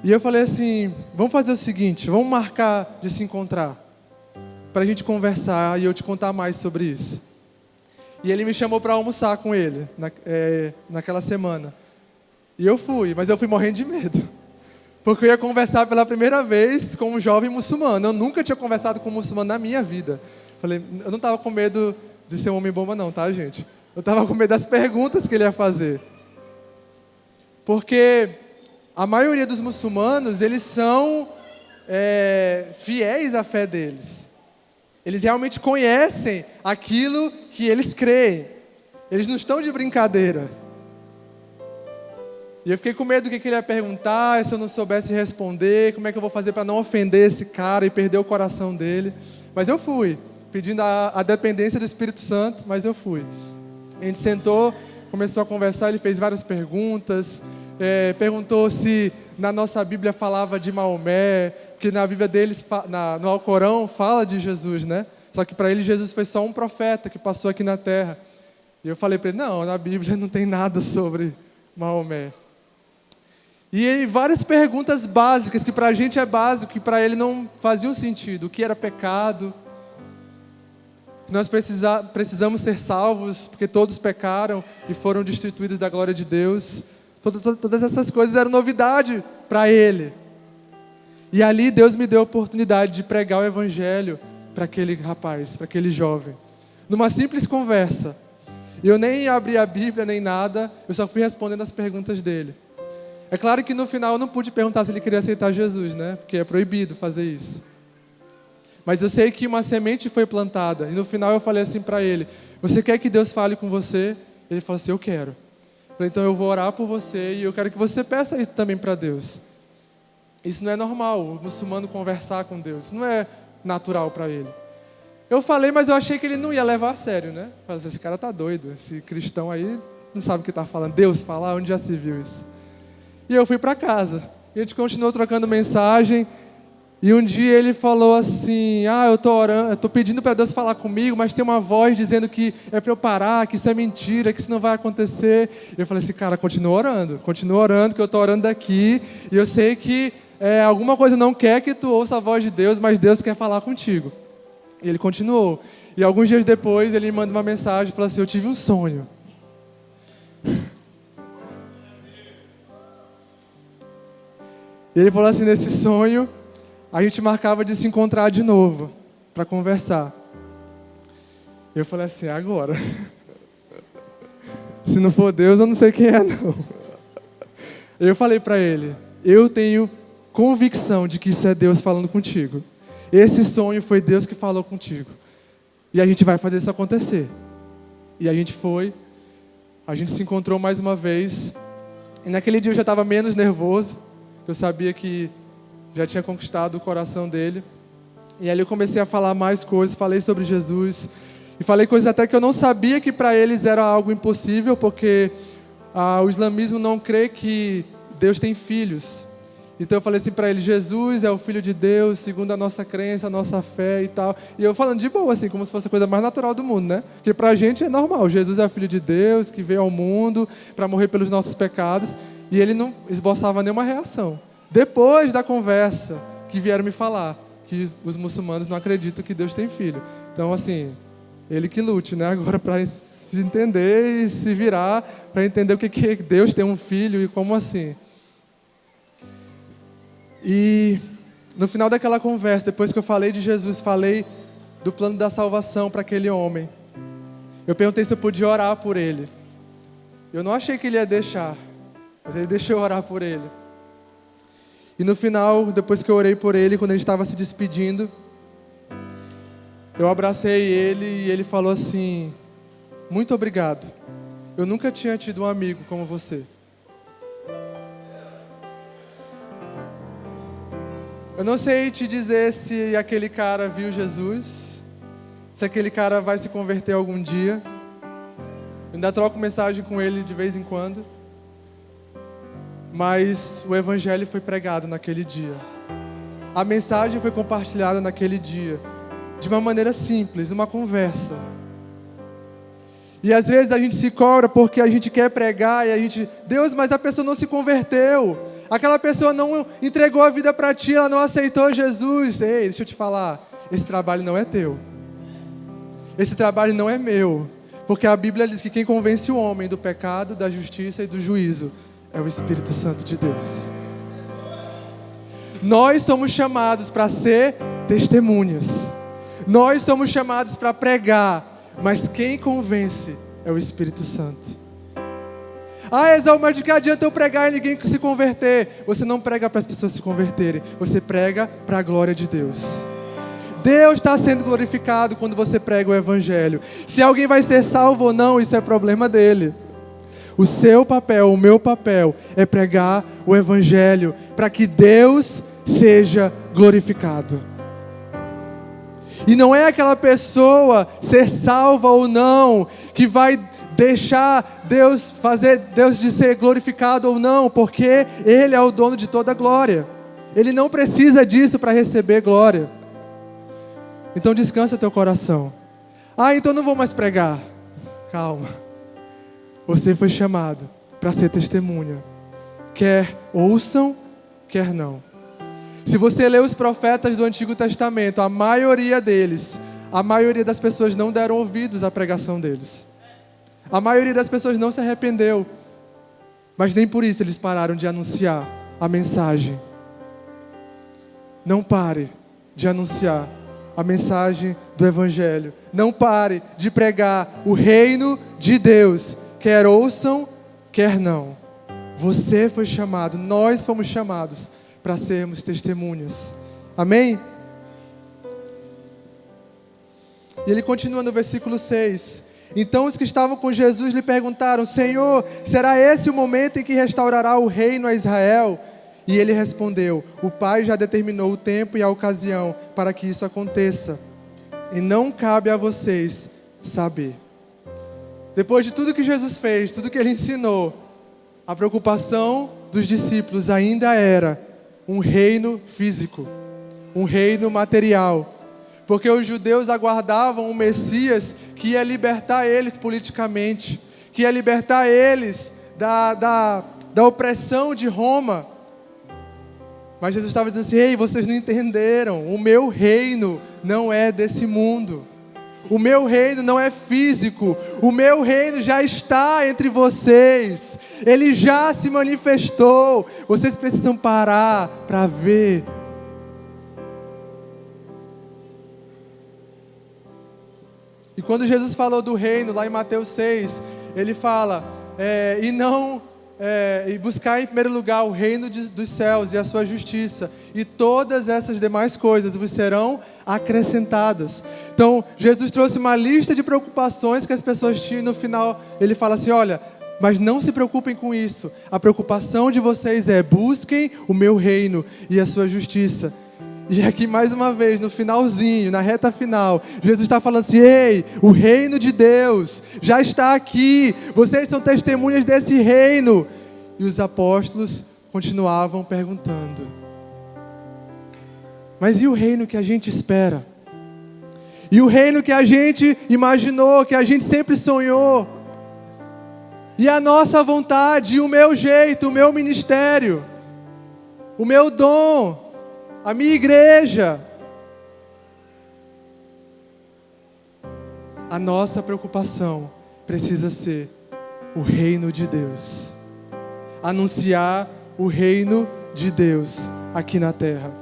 A: E eu falei assim: vamos fazer o seguinte, vamos marcar de se encontrar, para a gente conversar e eu te contar mais sobre isso. E ele me chamou para almoçar com ele, naquela semana. E eu fui, mas eu fui morrendo de medo. Porque eu ia conversar pela primeira vez com um jovem muçulmano. Eu nunca tinha conversado com um muçulmano na minha vida. Falei, eu não estava com medo de ser um homem-bomba não, tá, gente? Eu estava com medo das perguntas que ele ia fazer. Porque a maioria dos muçulmanos, eles são fiéis à fé deles. Eles realmente conhecem aquilo que eles creem. Eles não estão de brincadeira. E eu fiquei com medo do que ele ia perguntar, se eu não soubesse responder, como é que eu vou fazer para não ofender esse cara e perder o coração dele. Mas eu fui, pedindo a dependência do Espírito Santo, mas eu fui. A gente sentou, começou a conversar, ele fez várias perguntas, perguntou se na nossa Bíblia falava de Maomé, porque na Bíblia deles, no Alcorão, fala de Jesus, né? Só que para ele Jesus foi só um profeta que passou aqui na terra. E eu falei para ele: não, na Bíblia não tem nada sobre Maomé. E aí, várias perguntas básicas, que para a gente é básico, que para ele não faziam sentido. O que era pecado? Nós precisamos ser salvos, porque todos pecaram e foram destituídos da glória de Deus. Todas essas coisas eram novidade para ele. E ali Deus me deu a oportunidade de pregar o Evangelho para aquele rapaz, para aquele jovem. Numa simples conversa. E eu nem abri a Bíblia, nem nada, eu só fui respondendo as perguntas dele. É claro que no final eu não pude perguntar se ele queria aceitar Jesus, né? Porque é proibido fazer isso. Mas eu sei que uma semente foi plantada. E no final eu falei assim para ele: você quer que Deus fale com você? Ele falou assim: eu quero. Eu falei: então eu vou orar por você e eu quero que você peça isso também para Deus. Isso não é normal, o muçulmano conversar com Deus. Isso não é natural para ele. Eu falei, mas eu achei que ele não ia levar a sério, né? Falei assim: esse cara tá doido, esse cristão aí não sabe o que está falando. Deus falar, onde já se viu isso? E eu fui para casa. E a gente continuou trocando mensagem. E um dia ele falou assim: eu estou orando, eu estou pedindo para Deus falar comigo, mas tem uma voz dizendo que é para eu parar, que isso é mentira, que isso não vai acontecer. E eu falei assim: cara, continua orando, que eu estou orando daqui. E eu sei que alguma coisa não quer que tu ouça a voz de Deus, mas Deus quer falar contigo. E ele continuou. E alguns dias depois ele me manda uma mensagem e falou assim: eu tive um sonho. E ele falou assim, nesse sonho, a gente marcava de se encontrar de novo, para conversar. Eu falei assim, agora. Se não for Deus, eu não sei quem é, não. Eu falei para ele, eu tenho convicção de que isso é Deus falando contigo. Esse sonho foi Deus que falou contigo. E a gente vai fazer isso acontecer. E a gente foi, a gente se encontrou mais uma vez. E naquele dia eu já estava menos nervoso. Eu sabia que já tinha conquistado o coração dele. E ali eu comecei a falar mais coisas, falei sobre Jesus. E falei coisas até que eu não sabia que para eles era algo impossível, porque o islamismo não crê que Deus tem filhos. Então eu falei assim para ele, Jesus é o Filho de Deus, segundo a nossa crença, a nossa fé e tal. E eu falando de boa, assim, como se fosse a coisa mais natural do mundo, né? Porque pra gente é normal, Jesus é o Filho de Deus, que veio ao mundo para morrer pelos nossos pecados. E ele não esboçava nenhuma reação. Depois da conversa, que vieram me falar que os muçulmanos não acreditam que Deus tem filho. Então, assim, ele que lute, né? Agora para se entender e se virar, para entender o que Deus tem um filho e como assim. E no final daquela conversa, depois que eu falei de Jesus, falei do plano da salvação para aquele homem, eu perguntei se eu podia orar por ele. Eu não achei que ele ia deixar, mas ele deixou eu orar por ele. E no final, depois que eu orei por ele, quando ele estava se despedindo, eu abracei ele e ele falou assim, muito obrigado, eu nunca tinha tido um amigo como você. Eu não sei te dizer se aquele cara viu Jesus, se aquele cara vai se converter algum dia. Eu ainda troco mensagem com ele de vez em quando. Mas o evangelho foi pregado naquele dia. A mensagem foi compartilhada naquele dia, de uma maneira simples, uma conversa. E às vezes a gente se cobra porque a gente quer pregar e a gente... Deus, mas a pessoa não se converteu. Aquela pessoa não entregou a vida para ti, ela não aceitou Jesus. Ei, deixa eu te falar, esse trabalho não é teu. Esse trabalho não é meu. Porque a Bíblia diz que quem convence o homem do pecado, da justiça e do juízo é o Espírito Santo de Deus. Nós somos chamados para ser testemunhas. Nós somos chamados para pregar, mas quem convence é o Espírito Santo. Exalma, mas de que adianta eu pregar e ninguém se converter? Você não prega para as pessoas se converterem, você prega para a glória de Deus. Deus está sendo glorificado quando você prega o Evangelho. Se alguém vai ser salvo ou não, isso é problema dele. O seu papel, o meu papel, é pregar o Evangelho para que Deus seja glorificado. E não é aquela pessoa ser salva ou não que vai deixar Deus fazer Deus de ser glorificado ou não, porque Ele é o dono de toda a glória. Ele não precisa disso para receber glória. Então descansa teu coração. Então não vou mais pregar. Calma. Você foi chamado para ser testemunha. Quer ouçam, quer não. Se você ler os profetas do Antigo Testamento, a maioria das pessoas não deram ouvidos à pregação deles. A maioria das pessoas não se arrependeu. Mas nem por isso eles pararam de anunciar a mensagem. Não pare de anunciar a mensagem do Evangelho. Não pare de pregar o reino de Deus. Quer ouçam, quer não. Você foi chamado, nós fomos chamados para sermos testemunhas. Amém? E ele continua no versículo 6. Então os que estavam com Jesus lhe perguntaram, Senhor, será esse o momento em que restaurará o reino a Israel? E ele respondeu, o Pai já determinou o tempo e a ocasião para que isso aconteça. E não cabe a vocês saber. Depois de tudo que Jesus fez, tudo que ele ensinou, a preocupação dos discípulos ainda era um reino físico, um reino material. Porque os judeus aguardavam um Messias que ia libertar eles politicamente, que ia libertar eles da opressão de Roma. Mas Jesus estava dizendo assim, ei, vocês não entenderam, o meu reino não é desse mundo. O meu reino não é físico. O meu reino já está entre vocês. Ele já se manifestou. Vocês precisam parar para ver. E quando Jesus falou do reino, lá em Mateus 6, ele fala, e buscar em primeiro lugar o reino dos céus e a sua justiça, e todas essas demais coisas vos serão acrescentadas. Então, Jesus trouxe uma lista de preocupações que as pessoas tinham, e no final ele fala assim, olha, mas não se preocupem com isso. A preocupação de vocês é, busquem o meu reino e a sua justiça. E aqui mais uma vez, no finalzinho, na reta final, Jesus está falando assim, ei, o reino de Deus já está aqui, vocês são testemunhas desse reino. E os apóstolos continuavam perguntando, mas e o reino que a gente espera? E o reino que a gente imaginou, que a gente sempre sonhou? E a nossa vontade, o meu jeito, o meu ministério, o meu dom, a minha igreja? A nossa preocupação precisa ser o reino de Deus. Anunciar o reino de Deus aqui na terra.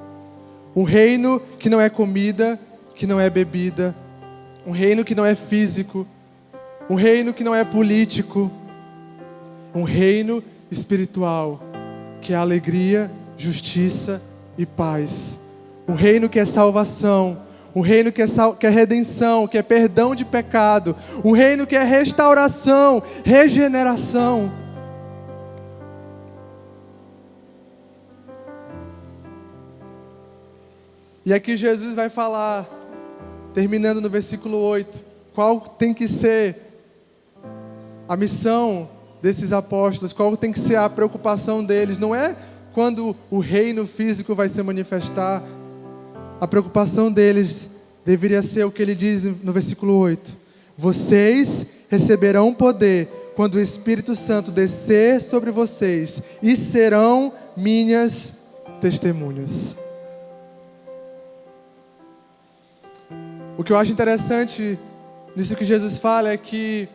A: Um reino que não é comida, que não é bebida. Um reino que não é físico. Um reino que não é político. Um reino espiritual, que é alegria, justiça e paz. Um reino que é salvação. Um reino que é redenção, que é perdão de pecado. Um reino que é restauração, regeneração. E aqui Jesus vai falar, terminando no versículo 8, qual tem que ser a missão desses apóstolos, qual tem que ser a preocupação deles. Não é quando o reino físico vai se manifestar. A preocupação deles deveria ser o que ele diz no versículo 8. Vocês receberão poder quando o Espírito Santo descer sobre vocês e serão minhas testemunhas. O que eu acho interessante nisso que Jesus fala é que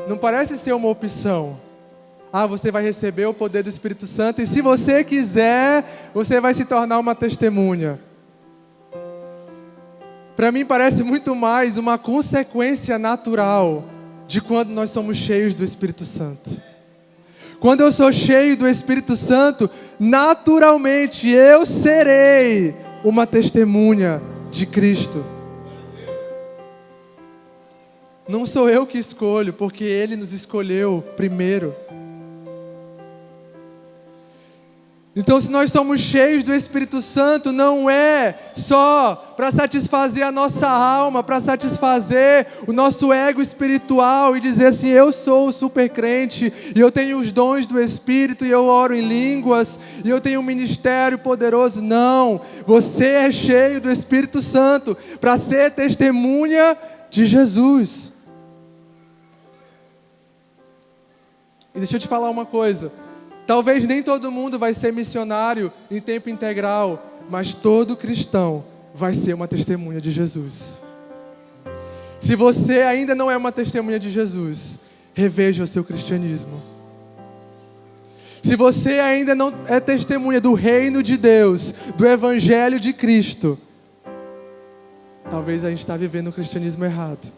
A: não parece ser uma opção. Você vai receber o poder do Espírito Santo e se você quiser, você vai se tornar uma testemunha. Para mim parece muito mais uma consequência natural de quando nós somos cheios do Espírito Santo. Quando eu sou cheio do Espírito Santo, naturalmente eu serei uma testemunha de Cristo. Não sou eu que escolho, porque Ele nos escolheu primeiro. Então, se nós somos cheios do Espírito Santo, não é só para satisfazer a nossa alma, para satisfazer o nosso ego espiritual e dizer assim, eu sou o super crente, e eu tenho os dons do Espírito, e eu oro em línguas, e eu tenho um ministério poderoso. Não, você é cheio do Espírito Santo para ser testemunha de Jesus. E deixa eu te falar uma coisa. Talvez nem todo mundo vai ser missionário em tempo integral, mas todo cristão vai ser uma testemunha de Jesus. Se você ainda não é uma testemunha de Jesus, reveja o seu cristianismo. Se você ainda não é testemunha do reino de Deus, do evangelho de Cristo, talvez a gente está vivendo o cristianismo errado.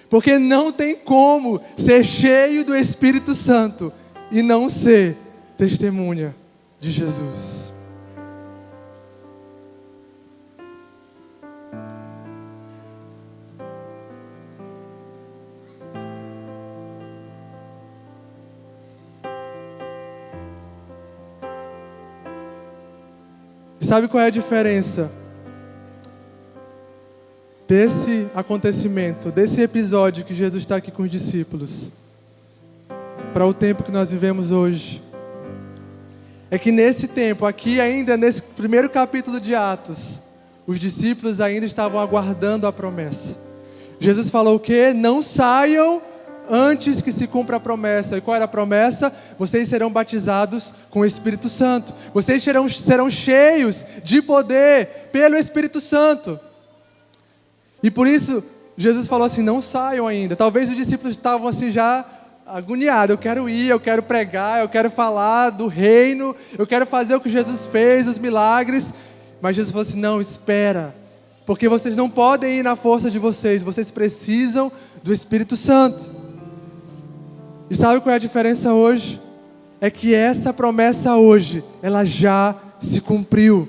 A: Porque não tem como ser cheio do Espírito Santo e não ser testemunha de Jesus. E sabe qual é a diferença desse acontecimento, desse episódio que Jesus está aqui com os discípulos, para o tempo que nós vivemos hoje? É que nesse tempo, aqui ainda nesse primeiro capítulo de Atos, os discípulos ainda estavam aguardando a promessa. Jesus falou o quê? Não saiam antes que se cumpra a promessa. E qual era a promessa? Vocês serão batizados com o Espírito Santo. Vocês serão cheios de poder pelo Espírito Santo. E por isso, Jesus falou assim, não saiam ainda. Talvez os discípulos estavam assim já agoniados. Eu quero ir, eu quero pregar, eu quero falar do reino, eu quero fazer o que Jesus fez, os milagres. Mas Jesus falou assim, não, espera. Porque vocês não podem ir na força de vocês precisam do Espírito Santo. E sabe qual é a diferença hoje? É que essa promessa hoje, ela já se cumpriu.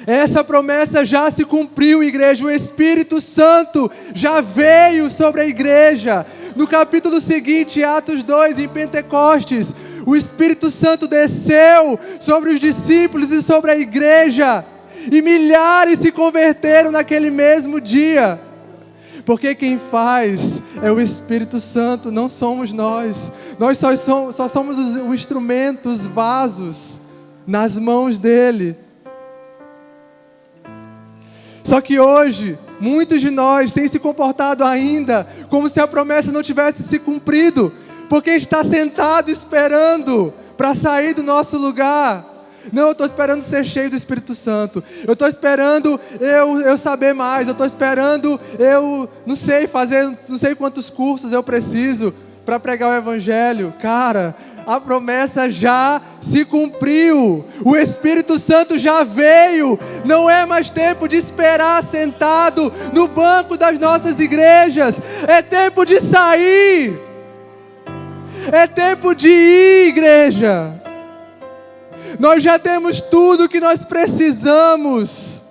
A: Essa promessa já se cumpriu, igreja. O Espírito Santo já veio sobre a igreja. No capítulo seguinte, Atos 2, em Pentecostes, o Espírito Santo desceu sobre os discípulos e sobre a igreja. E milhares se converteram naquele mesmo dia. Porque quem faz é o Espírito Santo, não somos nós. Nós só somos os instrumentos, os vasos nas mãos dele. Só que hoje, muitos de nós têm se comportado ainda como se a promessa não tivesse se cumprido, porque está sentado esperando para sair do nosso lugar. Não, eu estou esperando ser cheio do Espírito Santo. Eu estou esperando eu saber mais. Eu estou esperando não sei quantos cursos eu preciso para pregar o Evangelho. Cara, a promessa já se cumpriu. O Espírito Santo já veio. Não é mais tempo de esperar sentado no banco das nossas igrejas. É tempo de sair. É tempo de ir, igreja. Nós já temos tudo o que nós precisamos.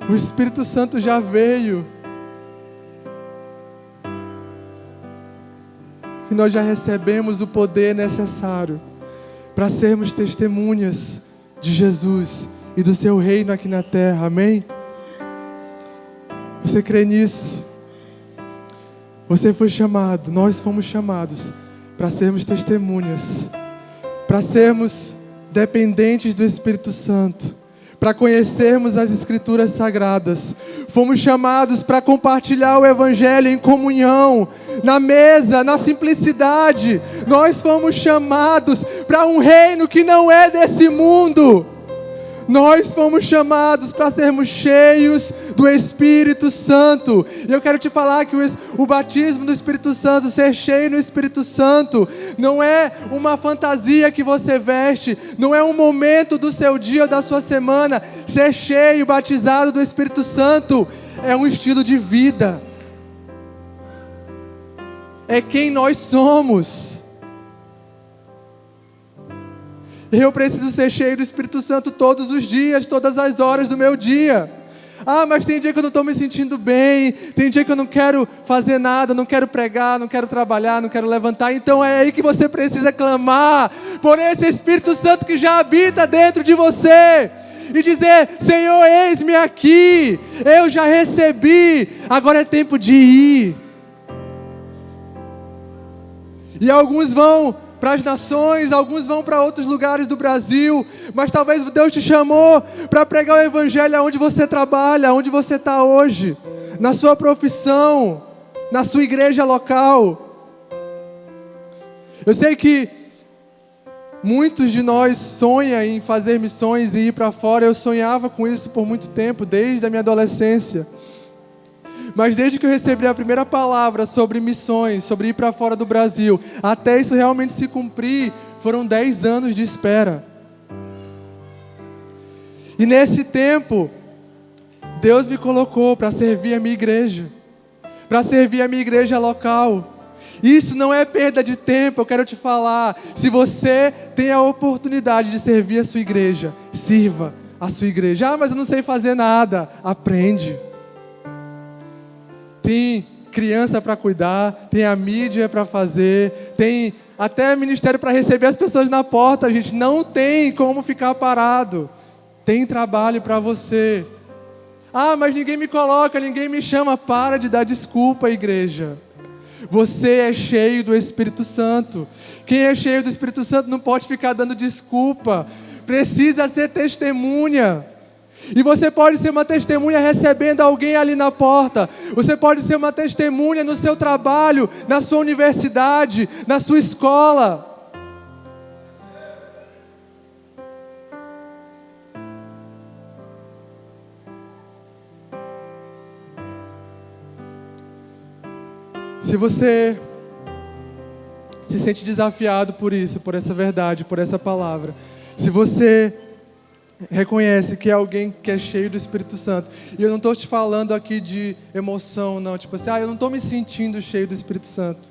A: O Espírito Santo já veio. E nós já recebemos o poder necessário para sermos testemunhas de Jesus e do seu reino aqui na terra. Amém? Você crê nisso? Você foi chamado, nós fomos chamados para sermos testemunhas, para sermos dependentes do Espírito Santo, para conhecermos as Escrituras Sagradas. Fomos chamados para compartilhar o Evangelho em comunhão, na mesa, na simplicidade. Nós fomos chamados para um reino que não é desse mundo. Nós fomos chamados para sermos cheios do Espírito Santo. E eu quero te falar que o batismo do Espírito Santo, ser cheio do Espírito Santo, não é uma fantasia que você veste, não é um momento do seu dia ou da sua semana. Ser cheio, batizado do Espírito Santo, é um estilo de vida. É quem nós somos. Eu preciso ser cheio do Espírito Santo todos os dias, todas as horas do meu dia. Ah, mas tem dia que eu não estou me sentindo bem, tem dia que eu não quero fazer nada, não quero pregar, não quero trabalhar, não quero levantar. Então é aí que você precisa clamar por esse Espírito Santo que já habita dentro de você. E dizer, Senhor, eis-me aqui, eu já recebi, agora é tempo de ir. E alguns vão para as nações, alguns vão para outros lugares do Brasil, mas talvez Deus te chamou para pregar o Evangelho onde você trabalha, onde você está hoje, na sua profissão, na sua igreja local. Eu sei que muitos de nós sonham em fazer missões e ir para fora. Eu sonhava com isso por muito tempo, desde a minha adolescência. Mas desde que eu recebi a primeira palavra sobre missões, sobre ir para fora do Brasil, até isso realmente se cumprir, foram 10 anos de espera. E nesse tempo, Deus me colocou para servir a minha igreja, para servir a minha igreja local. Isso não é perda de tempo, eu quero te falar. Se você tem a oportunidade de servir a sua igreja, sirva a sua igreja. Ah, mas eu não sei fazer nada. Aprende. Tem criança para cuidar, tem a mídia para fazer, tem até ministério para receber as pessoas na porta. A gente não tem como ficar parado. Tem trabalho para você. Ah, mas ninguém me coloca, ninguém me chama. Para de dar desculpa, igreja. Você é cheio do Espírito Santo. Quem é cheio do Espírito Santo não pode ficar dando desculpa. Precisa ser testemunha. E você pode ser uma testemunha recebendo alguém ali na porta. Você pode ser uma testemunha no seu trabalho, na sua universidade, na sua escola. Se você se sente desafiado por isso, por essa verdade, por essa palavra, se você reconhece que é alguém que é cheio do Espírito Santo, e eu não estou te falando aqui de emoção, não, tipo assim, eu não estou me sentindo cheio do Espírito Santo,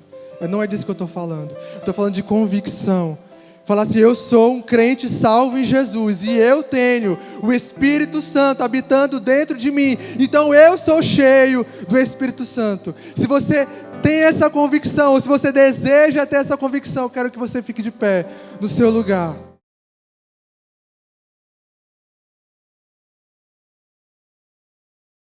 A: não é disso que eu estou falando, eu estou falando de convicção. Falar assim, eu sou um crente salvo em Jesus, e eu tenho o Espírito Santo habitando dentro de mim, então eu sou cheio do Espírito Santo. Se você tem essa convicção, ou se você deseja ter essa convicção, eu quero que você fique de pé no seu lugar.